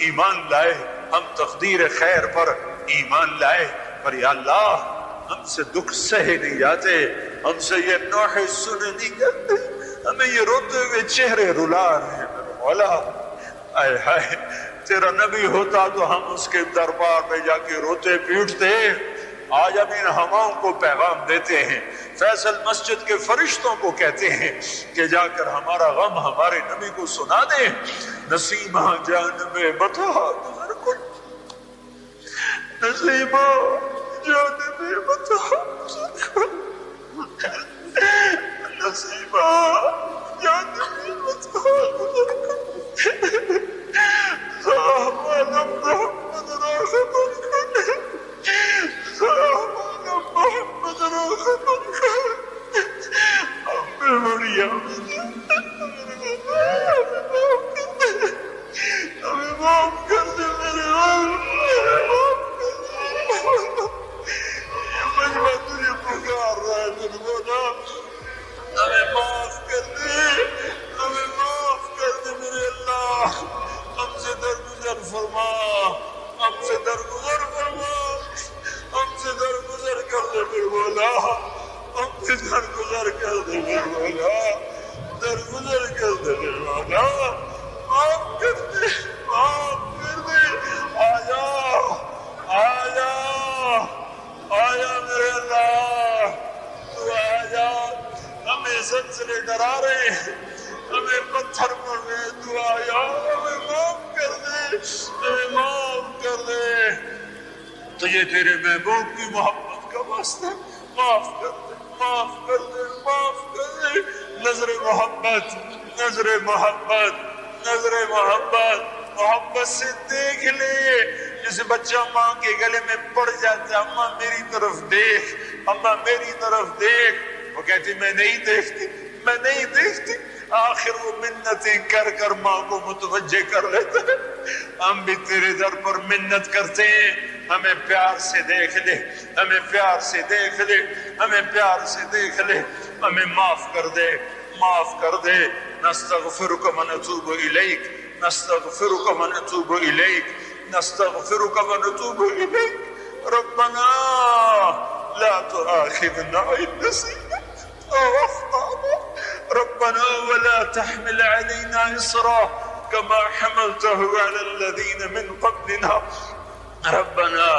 Speaker 2: ایمان لائے، ہم تقدیر خیر پر ایمان لائے، پر یا اللہ ہم سے دکھ سہے نہیں جاتے، ہم سے یہ نوح سنے نہیں جاتے، ہمیں یہ روتے ہوئے چہرے رلا رہے ہیں، میرے مولا آئے ہائے، تیرا نبی ہوتا تو ہم اس کے دربار میں جا کے روتے پیٹتے، آج ہم ان ہواؤں کو پیغام دیتے ہیں، فیصل مسجد کے فرشتوں کو کہتے ہیں کہ جا کر ہمارا غم ہمارے نبی کو سنا دیں، نسیمہ جان میں بتا گزر کن، نسیمہ جان میں بتا گزر کن، نسیمہ جان میں بتا گزر کن، صحابہ محمد راغب کن، صحابہ محمد راغب کن، ہمیں بڑی ہمیں معاف کر دے میرے مجمع تجھے پکار رہا ہے میرے مولا، ہمیں معاف کر دے، ہمیں معاف کر دے میرے اللہ، ہم سے درگزر فرما، ہم سے درگزر فرما، ہم سے درگزر کر دے میرے مولا، ہم سے درگزر کر دے میرے مولا، درگزر کر دے میرے مولا، معاف کر دے، معاف کر دے، آجا آجا آجا میرے اللہ، تو آجا، ہمیں زلزلے ڈرا رہے ہیں، ہمیں پتھر مر رہے ہیں، تو آیا ہمیں معاف کر دے، ہمیں معاف کر دے، تجھے تیرے محبوب کی محبت کا واسطہ معاف کر دے، معاف کر دے، معاف کر دے، نظر محبت، نظر محبت، نظر محبت، محبت سے دیکھ لے، جسے بچہ ماں کے گلے میں پڑ جاتا ہے، اماں میری طرف دیکھ، اماں میری طرف دیکھ، وہ کہتی میں نہیں دیکھتی، میں نہیں دیکھتی، آخر وہ منتیں کر کر ماں کو متوجہ کر لیتا ہے۔ ہم بھی تیرے در پر منت کرتے ہیں، ہمیں پیار سے دیکھ لے، ہمیں پیار سے دیکھ لے، ہمیں پیار سے دیکھ لے، ہمیں معاف کر دے، معاف کر دے، نستغفرک ونتوب الیک، نستغفرک ونتوب الیک، نستغفرک ونتوب الیک، ربنا لا تؤاخذنا ان نسینا او اخطأنا، ربنا ولا تحمل علينا إصرا كما حملته على الذين من قبلنا، ربنا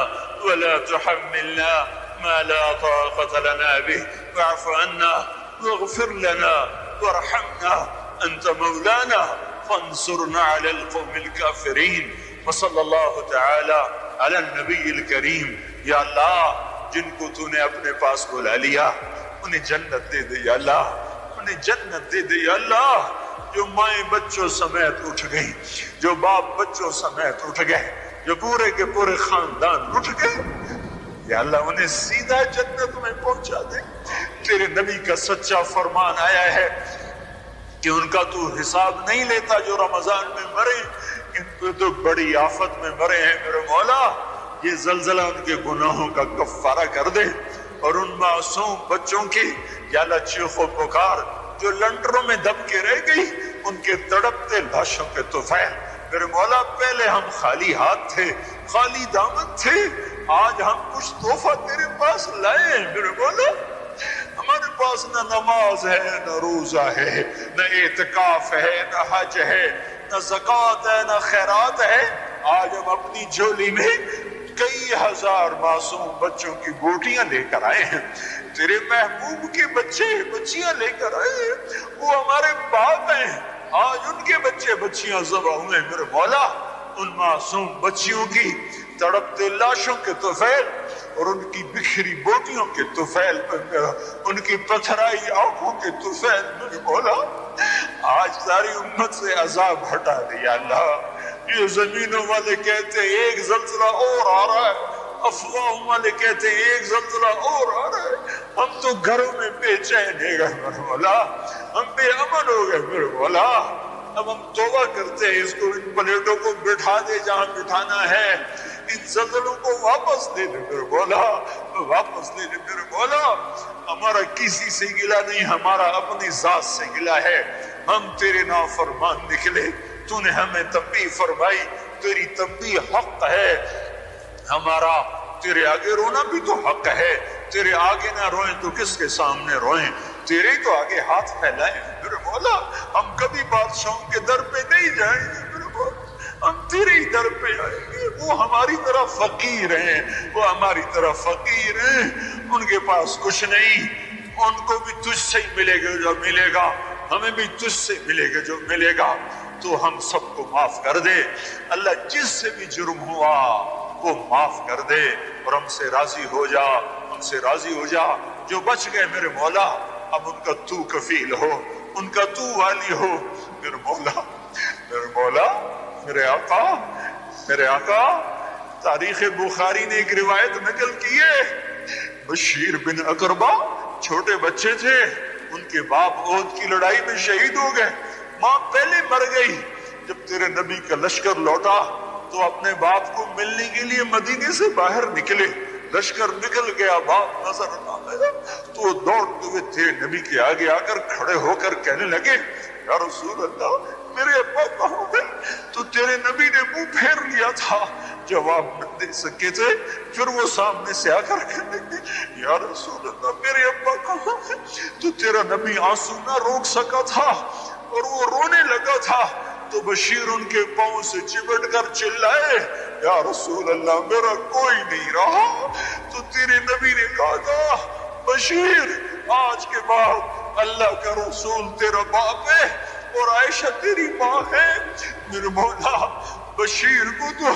Speaker 2: ولا تحملنا ما لا طاقة لنا به، واعف عنا واغفر لنا وارحمنا، أنت مولانا فانصرنا على القوم الكافرين، وصلى الله تعالى على النبي الكريم۔ یا اللہ جن کو تو نے اپنے پاس بلا لیا انہیں جنت دے دے یا اللہ، انہیں جنت دے دے یا اللہ، جو مائیں بچوں سمیت اٹھ گئی، جو باپ بچوں سمیت اٹھ گئے، جو پورے کے پورے خاندان اٹھ گئے، یا اللہ انہیں سیدھا جنت میں پہنچا دے۔ تیرے نبی کا سچا فرمان آیا ہے کہ ان کا تو حساب نہیں لیتا جو رمضان میں مرے، ان کو تو بڑی آفت میں مرے ہیں میرے مولا، یہ زلزلہ ان کے گناہوں کا کفارہ کر دے، اور ان معصوم بچوں کی یا اللہ چیخ و پکار جو لنٹروں میں دب کے رہ گئی، ان کے تڑپتے لاشوں کے طفیل میرے مولا، پہلے ہم خالی ہاتھ تھے، خالی دامن تھے، آج ہم کچھ تحفہ تیرے پاس لائے ہیں میرے مولا، ہمارے پاس نہ نماز ہے، نہ روزہ ہے، نہ اعتکاف ہے، نہ حج ہے، نہ زکوٰۃ ہے، نہ خیرات ہے، آج ہم اپنی جھولی میں کئی ہزار معصوم بچوں کی گوٹیاں لے کر آئے ہیں، تیرے محبوب کے بچے بچیاں لے کر آئے ہیں، وہ ہمارے باپ ہیں، آج ان کے بچے بچیاں ذبح ہوئے میرے مولا، ان معصوم بچیوں کی تڑپتے لاشوں کے طفیل اور ان کی بکھری بوٹیوں کے طفیل پر ان کی پتھرائی آنکھوں کے طفیل میں مولا آج ساری امت سے عذاب ہٹا دے یا اللہ۔ یہ زمینوں والے کہتے ہیں ایک زلزلہ اور آ رہا ہے، افواہوں والے کہتے ہیں ایک زلزلہ اور آ رہا ہے، ہم تو گھروں میں بے چین ہے میرے مولا، ہم بے امن ہو گئے میرے مولا۔ اب ہم توبہ کرتے ہیں، اس کو ان پلیٹوں کو بٹھا دے جہاں بٹھانا ہے، ان زلزلوں کو واپس لے لے میرے مولا، واپس لے لے میرے مولا۔ ہمارا کسی سے گلہ نہیں، ہمارا اپنی ذات سے گلہ ہے، ہم تیرے نافرمان نکلے، تو نے ہمیں تنبیہ فرمائی، تیری تنبیہ حق ہے، ہمارا تیرے آگے رونا بھی تو حق ہے، تیرے آگے نہ روئیں تو کس کے سامنے روئیں، تیرے تو آگے ہاتھ پھیلائیں میرے مولا۔ ہم کبھی بادشاہوں کے در پہ نہیں جائیں گے میرے مولا، ہم تیرے ہی در پہ آئیں گے۔ وہ ہماری طرف فقیر ہیں، وہ ہماری طرف فقیر ہیں، ان کے پاس کچھ نہیں، ان کو بھی تجھ سے ہی ملے گا جو ملے گا، ہمیں بھی تجھ سے ملے گا جو ملے گا، تو ہم سب کو معاف کر دے اللہ، جس سے بھی جرم ہوا وہ معاف کر دے اور ہم سے راضی ہو جا، ہم سے راضی ہو جا۔ جو بچ گئے میرے مولا اب ان کا تو کفیل ہو، ان کا تو والی ہو میرے مولا، میرے مولا، میرے آقا، میرے آقا۔ تاریخ بخاری نے ایک روایت نقل کی ہے، بشیر بن اقربہ چھوٹے بچے تھے، ان کے باپ احد کی لڑائی میں شہید ہو گئے، ماں پہلے مر گئی۔ جب تیرے نبی کا لشکر لوٹا تو اپنے باپ کو ملنے کے لیے مدینے سے باہر نکلے، لشکر نکل گیا، باپ نظر نہ آیا تو وہ دوڑتے ہوئے تیرے نبی کے آگے آ کر کھڑے ہو کر کہنے لگے، یا رسول اللہ میرے ابا کہاں ہے؟ تو تیرے نبی نے منہ پھیر لیا تھا، جواب نہ دے سکے تھے، پھر وہ سامنے سے آ کر کہنے لگے، یا رسول اللہ میرے ابا کہاں ہے؟ تو تیرا نبی آنسو نہ روک سکا تھا اور وہ رونے لگا تھا، تو بشیر ان کے پاؤں سے چپٹ کر چلائے، یا رسول اللہ میرا کوئی نہیں رہا۔ تو تیرے نبی نے کہا تھا، بشیر آج کے بعد اللہ کا رسول تیرا باپ ہے اور عائشہ تیری ماں ہے۔ میرے مولا بشیر کو تو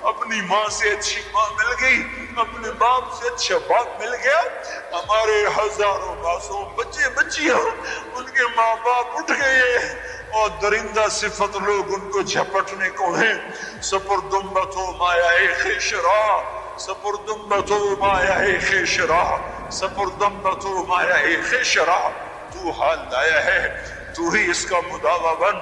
Speaker 2: اپنی ماں سے اچھی ماں مل گئی، اپنے باپ سے اچھا باپ مل گیا، ہمارے ہزاروں معصوم بچے بچیاں ان کے ماں باپ اٹھ گئے اور درندہ صفت لوگ ان کو جھپٹنے کو ہیں۔ سپردمبتو مایا خیشرا، سپردمبتو مایا خیشرا، سپردمبتو مایا خیشرا، تو حال لایا ہے، تو ہی اس کا مداوا بن،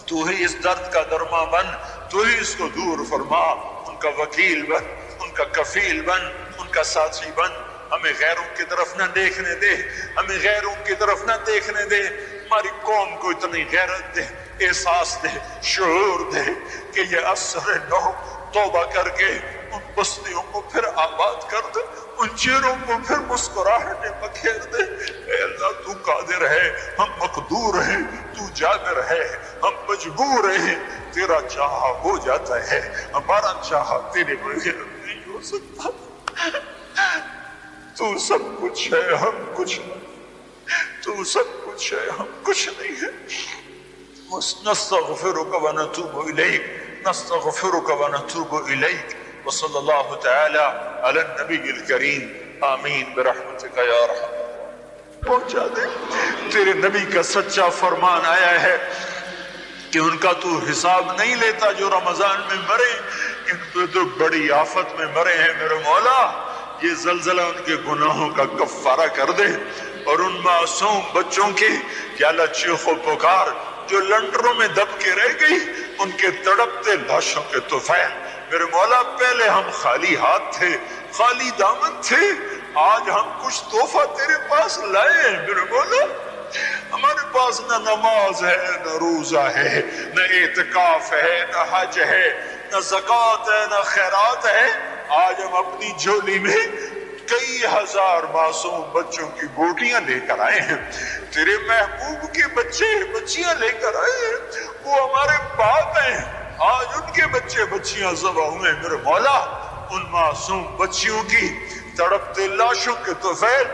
Speaker 2: تو ہی اس درد کا درما بن، تو ہی اس کو دور فرما، ان کا وکیل بن، ان کا کفیل بن، ان کا ساتھی بن، ہمیں غیروں کی طرف نہ دیکھنے دے، ہمیں غیروں کی طرف نہ دیکھنے دے، ہماری قوم کو اتنی غیرت دے، احساس دے، شعور دے کہ یہ عصر نو توبہ کر کے ان بستیوں کو پھر آباد کر دے، ان چہروں کو پھر مسکراہٹیں بکھیر دے۔ اے اللہ تو قادر ہے، ہم مقدور ہیں، تو جابر ہے، ہم مجبور ہیں، تیرا چاہا ہو جاتا ہے، ہمارا چاہا تیرے بغیر نہیں ہو سکتا۔ تو سب کچھ ہے، ہم کچھ نہیں، تو سب کچھ ہے، ہم کچھ نہیں ہے۔ نستغفرک ونتوب الیک، نستغفرک ونتوب الیک، وصلی اللہ تعالی علی النبی الکریم، آمین برحمتک یا رحم۔ پہنچا دے، تیرے نبی کا سچا فرمان آیا ہے کہ ان کا تو حساب نہیں لیتا جو رمضان میں مرے، ان پہ تو بڑی آفت میں مرے ہیں میرے مولا، یہ زلزلہ ان کے گناہوں کا کفارہ کر دے، اور ان معصوم بچوں کی یا اللہ چیخ و پکار جو لنڈروں میں دب کے رہ گئی، ان کے تڑپتے لاشوں کے طفیل میرے مولا، پہلے ہم خالی ہاتھ تھے، خالی دامن تھے، آج ہم کچھ تحفہ تیرے پاس لائے ہیں میرے مولا۔ ہمارے پاس نہ نماز ہے، نہ روزہ ہے، نہ اعتکاف ہے، نہ حج ہے، نہ زکوٰۃ ہے، نہ خیرات ہے، آج ہم اپنی جھولی میں کئی ہزار معصوم بچوں کی بوٹیاں لے کر آئے ہیں، تیرے محبوب کے بچے بچیاں لے کر آئے ہیں، وہ ہمارے باپ ہیں، آج ان کے بچے بچیاں ذبح ہوئے میرے مولا، ان معصوم بچیوں کی تڑپتے لاشوں کے طفیل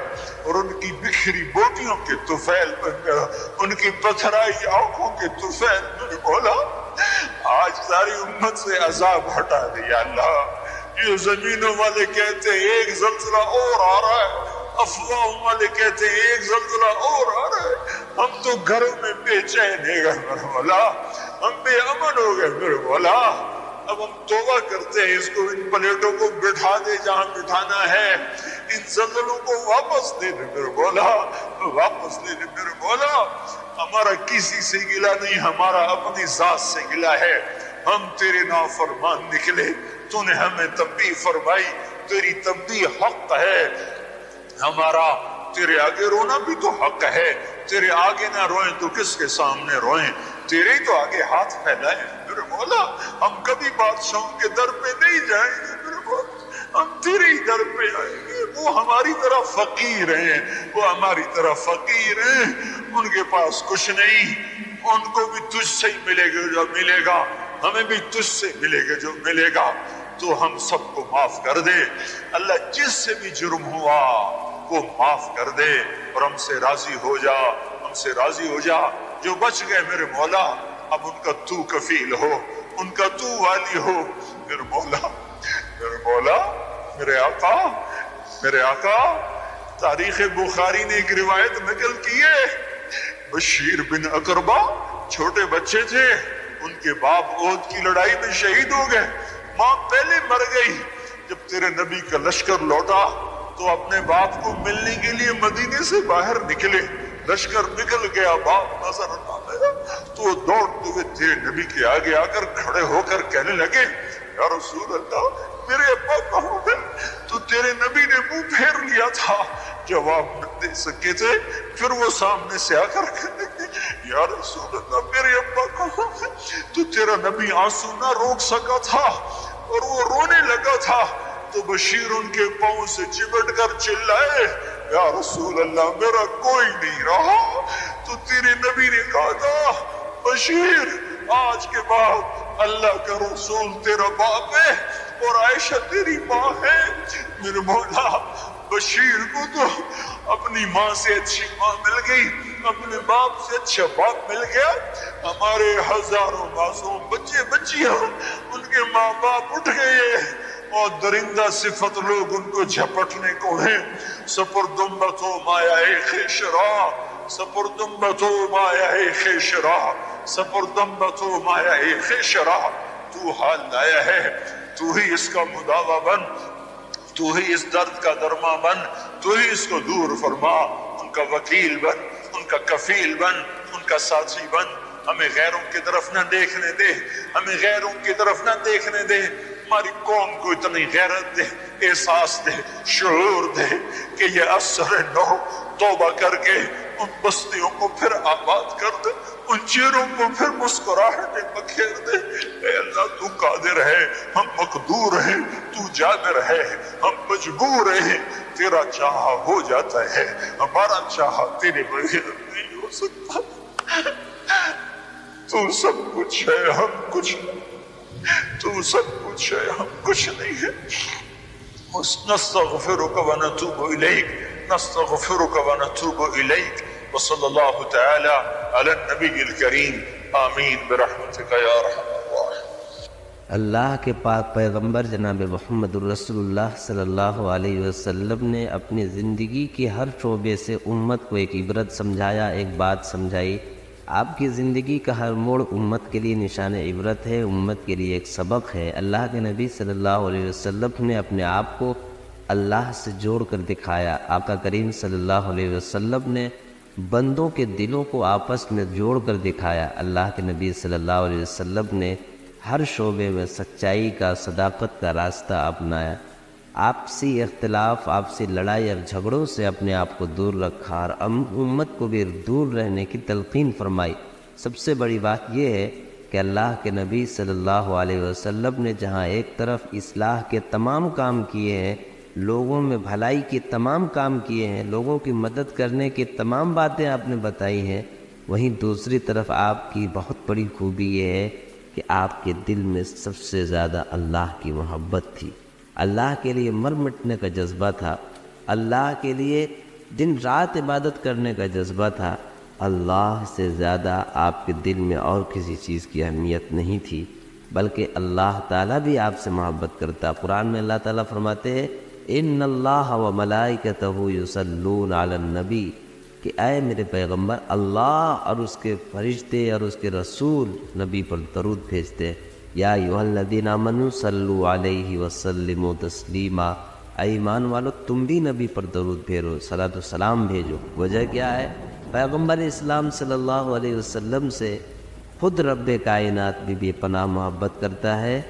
Speaker 2: اور ان کی بکھری بوٹیوں کے طفیل، ان کی پتھرائی آنکھوں کے طفیل میرے مولا، آج ساری امت سے عذاب ہٹا دے یا اللہ، یہ زمینوں والے کہتے ہیں ایک زلزلہ اور آ رہا ہے، افواہوں والے کہتے ہیں ایک زلزلہ اور آ رہا ہے، ہم تو گھروں میں بے چین ہو گئے میرے مولا، ہم بے امن ہو گئے میرے مولا۔ اب ہم توبہ کرتے ہیں، اس کو ان پلیٹوں کو بٹھا دے جہاں بٹھانا ہے، ان زلزلوں کو واپس دے دے میرے مولا، واپس دے دے میرے مولا۔ ہمارا کسی سے گلہ نہیں، ہمارا اپنی ذات سے گلہ ہے، ہم تیرے نافرمان نکلے، تو نے ہمیں تنبیہ فرمائی، تیری تنبیہ حق ہے، ہمارا تیرے آگے رونا بھی تو حق ہے، تیرے آگے نہ روئیں تو کس کے سامنے روئیں، تیرے ہی تو آگے ہاتھ پھیلائیں میرے مولا۔ ہم کبھی بادشاہوں کے در پہ نہیں جائیں گے میرے مولا، ہم تیرے ہی در پہ آئیں گے۔ وہ ہماری طرح فقیر ہیں، وہ ہماری طرح فقیر ہیں، ان کے پاس کچھ نہیں، ان کو بھی تجھ سے ہی ملے گا جو ملے گا، ہمیں بھی تجھ سے ملے گا جو ملے گا، تو ہم سب کو معاف کر دے اللہ، جس سے بھی جرم ہوا وہ معاف کر دے، اور ہم سے راضی ہو جا، ہم سے راضی ہو جا۔ جو بچ گئے میرے مولا، اب ان کا تو کفیل ہو، ان کا تو والی ہو میرے مولا، میرے مولا، میرے آقا، میرے آقا۔ تاریخ بخاری نے ایک روایت نقل کی ہے، بشیر بن اقربہ چھوٹے بچے تھے، ان کے باپ احد کی لڑائی میں شہید ہو گئے، ماں پہلے مر گئی۔ جب تیرے نبی کا لشکر لوٹا تو اپنے باپ کو ملنے کے لیے مدینے سے باہر نکلے، لشکر نکل گیا، باپ نظر نہ آیا تو وہ دوڑتے ہوئے تیرے نبی کے آگے آ کر کھڑے ہو کر کہنے لگے، یا رسول اللہ میرے ابا کہاں ہے؟ تو تیرے نبی نے منہ پھیر لیا تھا، جواب نہ دے سکے تھے، پھر وہ سامنے سے آ کر کہنے لگے، یا رسول اللہ میرے ابا کہاں ہے؟ تو تیرا نبی آنسو نہ روک سکا تھا اور وہ رونے لگا تھا، تو بشیر ان کے پاؤں سے چمٹ کر چلائے، یا رسول اللہ میرا کوئی نہیں رہا۔ تو تیرے نبی نے کہا تھا، بشیر آج کے بعد اللہ کا رسول تیرا باپ ہے اور عائشہ تیری ماں ہے۔ میرے مولا بشیر کو تو اپنی ماں سے اچھی ماں مل گئی، اپنے باپ سے اچھا باپ مل گیا، ہمارے ہزاروں معصوم بچے بچیاں ان کے ماں باپ اٹھ گئے اور درندہ صفت لوگ ان کو جھپٹنے کو ہیں۔ سپردمبتو مایہ خیشرا، سپردمبتو مایہ خیشرا، سپردمبتو مایہ خیشرا، تو حال لایا ہے، تو ہی اس کا مداوا بن، تو ہی اس درد کا درما بن، تو ہی اس کو دور فرما، ان کا وکیل بن، ان کا کفیل بن، ان کا ساتھی بن، ہمیں غیروں کی طرف نہ دیکھنے دے، ہمیں غیروں کی طرف نہ دیکھنے دے، ہماری قوم کو اتنی غیرت دے، احساس دے، شعور دے کہ یہ عصر نو توبہ کر کے ان بستیوں کو پھر آباد کر دے، ان چہروں کو پھر مسکراہٹیں بکھیر دے۔ اے اللہ تو قادر ہے، ہم مقدور ہیں، تو جابر ہے، ہم مجبور ہیں، تیرا چاہا ہو جاتا ہے، ہمارا چاہا تیرے بغیر نہیں ہو سکتا۔ تو سب کچھ ہے، ہم کچھ نہیں، تو سب کچھ ہے، ہم کچھ نہیں ہے۔ نستغفرک ونتوب الیک، نستغفرک ونتوب الیک، وصلی اللہ تعالی علی النبی الکریم، آمین برحمتک یا ارحم الراحمین۔
Speaker 3: اللہ کے پاک پیغمبر جناب محمد الرسول اللہ صلی اللہ علیہ وسلم نے اپنی زندگی کے ہر شعبے سے امت کو ایک عبرت سمجھایا، ایک بات سمجھائی۔ آپ کی زندگی کا ہر موڑ امت کے لیے نشان عبرت ہے، امت کے لیے ایک سبق ہے۔ اللہ کے نبی صلی اللہ علیہ وسلم نے اپنے آپ کو اللہ سے جوڑ کر دکھایا۔ آقا کریم صلی اللہ علیہ وسلم نے بندوں کے دلوں کو آپس میں جوڑ کر دکھایا۔ اللہ کے نبی صلی اللہ علیہ وسلم نے ہر شعبے میں سچائی کا، صداقت کا راستہ اپنایا۔ آپسی اختلاف، آپسی لڑائی اور جھگڑوں سے اپنے آپ کو دور رکھا اور امت کو بھی دور رہنے کی تلقین فرمائی۔ سب سے بڑی بات یہ ہے کہ اللہ کے نبی صلی اللہ علیہ وسلم نے جہاں ایک طرف اصلاح کے تمام کام کیے ہیں، لوگوں میں بھلائی کے تمام کام کیے ہیں، لوگوں کی مدد کرنے کی تمام باتیں آپ نے بتائی ہیں، وہیں دوسری طرف آپ کی بہت بڑی خوبی یہ ہے کہ آپ کے دل میں سب سے زیادہ اللہ کی محبت تھی، اللہ کے لیے مر مٹنے کا جذبہ تھا، اللہ کے لیے دن رات عبادت کرنے کا جذبہ تھا۔ اللہ سے زیادہ آپ کے دل میں اور کسی چیز کی اہمیت نہیں تھی۔ بلکہ اللہ تعالیٰ بھی آپ سے محبت کرتا ہے۔ قرآن میں اللہ تعالیٰ فرماتے ہیں ان اللہ و ملائکتہ یصلون علی النبی، کہ اے میرے پیغمبر، اللہ اور اس کے فرشتے اور اس کے رسول نبی پر درود بھیجتے ہیں۔ یا ایھا الذین آمنوا صلوا علیہ وسلموا تسلیما، اے ایمان والو تم بھی نبی پر درود بھیجو، صلاۃ و سلام بھیجو۔ وجہ کیا ہے؟ پیغمبر اسلام صلی اللہ علیہ وسلم سے خود رب کائنات بھی بے پناہ محبت کرتا ہے،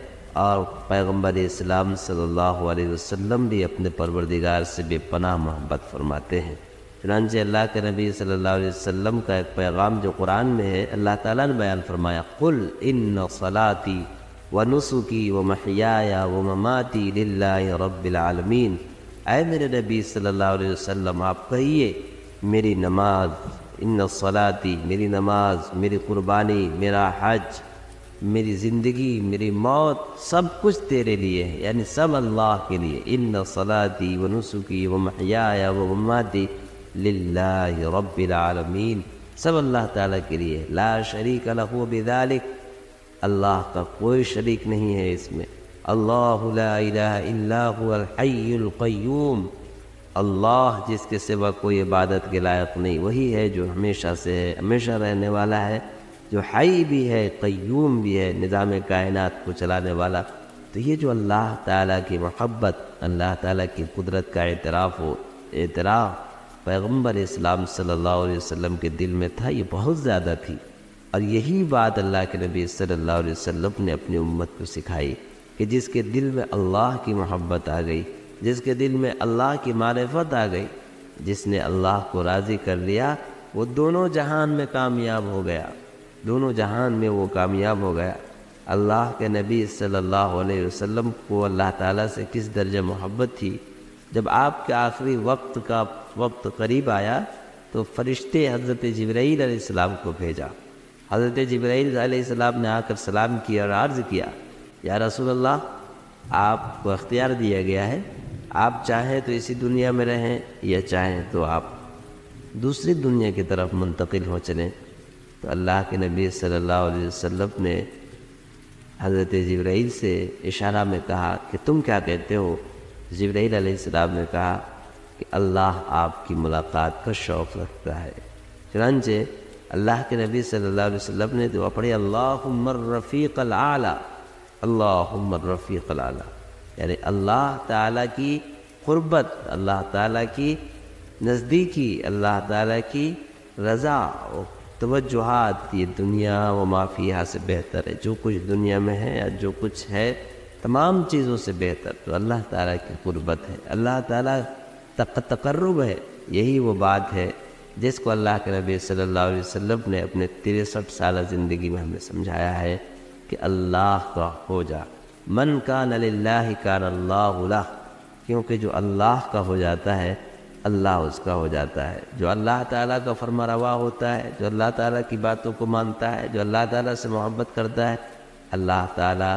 Speaker 3: اور پیغمبر اسلام صلی اللہ علیہ وسلم بھی اپنے پروردگار سے بے پناہ محبت فرماتے ہیں۔ چنانچہ اللہ کے نبی صلی اللہ علیہ وسلم کا ایک پیغام جو قرآن میں ہے، اللہ تعالیٰ نے بیان فرمایا قل ان صلاتی ونسکی ومحیای ومماتی للہ رب العالمین، اے میرے نبی صلی اللہ علیہ وسلم آپ کہیے میری نماز، ان صلاتی میری نماز، میری قربانی، میرا حج، میری زندگی، میری موت، سب کچھ تیرے لیے ہے، یعنی سب اللہ کے لیے۔ ان صلاتی ونسکی ومحیای ومماتی للہ رب العالمین، سب اللہ تعالیٰ کے لیے، لا شریک لہ بذالک، اللہ کا کوئی شریک نہیں ہے اس میں۔ اللہ لا الہ الا هو الحی القیوم، اللہ جس کے سوا کوئی عبادت کے لائق نہیں، وہی ہے جو ہمیشہ سے ہے، ہمیشہ رہنے والا ہے، جو حی بھی ہے، قیوم بھی ہے، نظام کائنات کو چلانے والا۔ تو یہ جو اللہ تعالیٰ کی محبت، اللہ تعالیٰ کی قدرت کا اعتراف پیغمبر اسلام صلی اللہ علیہ وسلم کے دل میں تھا، یہ بہت زیادہ تھی، اور یہی بات اللہ کے نبی صلی اللہ علیہ وسلم نے اپنی امت کو سکھائی کہ جس کے دل میں اللہ کی محبت آ گئی، جس کے دل میں اللہ کی معرفت آ گئی، جس نے اللہ کو راضی کر لیا، وہ دونوں جہان میں کامیاب ہو گیا، دونوں جہان میں وہ کامیاب ہو گیا۔ اللہ کے نبی صلی اللہ علیہ وسلم کو اللہ تعالیٰ سے کس درجہ محبت تھی، جب آپ کے آخری وقت قریب آیا تو فرشتے حضرت جبرائیل علیہ السلام کو بھیجا۔ حضرت جبرائیل علیہ السلام نے آ کر سلام کیا اور عرض کیا یا رسول اللہ، آپ کو اختیار دیا گیا ہے، آپ چاہیں تو اسی دنیا میں رہیں یا چاہیں تو آپ دوسری دنیا کی طرف منتقل ہو چلیں۔ تو اللہ کے نبی صلی اللہ علیہ وسلم نے حضرت جبرائیل سے اشارہ میں کہا کہ تم کیا کہتے ہو؟ جبرائیل علیہ السلام نے کہا کہ اللہ آپ کی ملاقات کا شوق رکھتا ہے۔ چنانچہ اللہ کے نبی صلی اللہ علیہ وسلم نے دعا پڑھی اللہم الرفیق الاعلی، اللہم الرفیق الاعلی، یعنی اللہ تعالیٰ کی قربت، اللہ تعالیٰ کی نزدیکی، اللہ تعالیٰ کی رضا و توجہات یہ دنیا و ما فیہا سے بہتر ہے۔ جو کچھ دنیا میں ہے یا جو کچھ ہے تمام چیزوں سے بہتر تو اللہ تعالیٰ کی قربت ہے، اللہ تعالیٰ تقرب ہے۔ یہی وہ بات ہے جس کو اللہ کے نبی صلی اللہ علیہ وسلم نے اپنے 63 سالہ زندگی میں ہمیں سمجھایا ہے کہ اللہ کا ہو جا، من کان للہ کان اللہ لہ، کیونکہ جو اللہ کا ہو جاتا ہے اللہ اس کا ہو جاتا ہے۔ جو اللہ تعالیٰ کا فرما روا ہوتا ہے، جو اللہ تعالیٰ کی باتوں کو مانتا ہے، جو اللہ تعالیٰ سے محبت کرتا ہے، اللہ تعالیٰ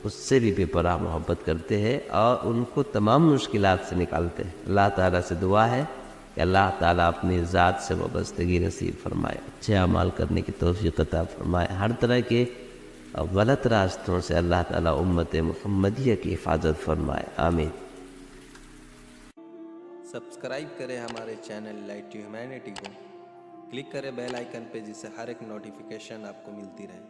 Speaker 3: اس سے بھی بے پناہ محبت کرتے ہیں اور ان کو تمام مشکلات سے نکالتے ہیں۔ اللہ تعالیٰ سے دعا ہے کہ اللہ تعالیٰ اپنی ذات سے وابستگی نصیب فرمائے، اچھے اعمال کرنے کی توفیق عطا فرمائے، ہر طرح کے غلط راستوں سے اللہ تعالیٰ امت محمدیہ کی حفاظت فرمائے، آمین۔
Speaker 4: سبسکرائب کریں ہمارے چینل لائٹ ٹو ہیومینٹی کو، کلک کریں بیل آئیکن پہ جس سے ہر ایک نوٹیفیکیشن آپ کو ملتی رہے۔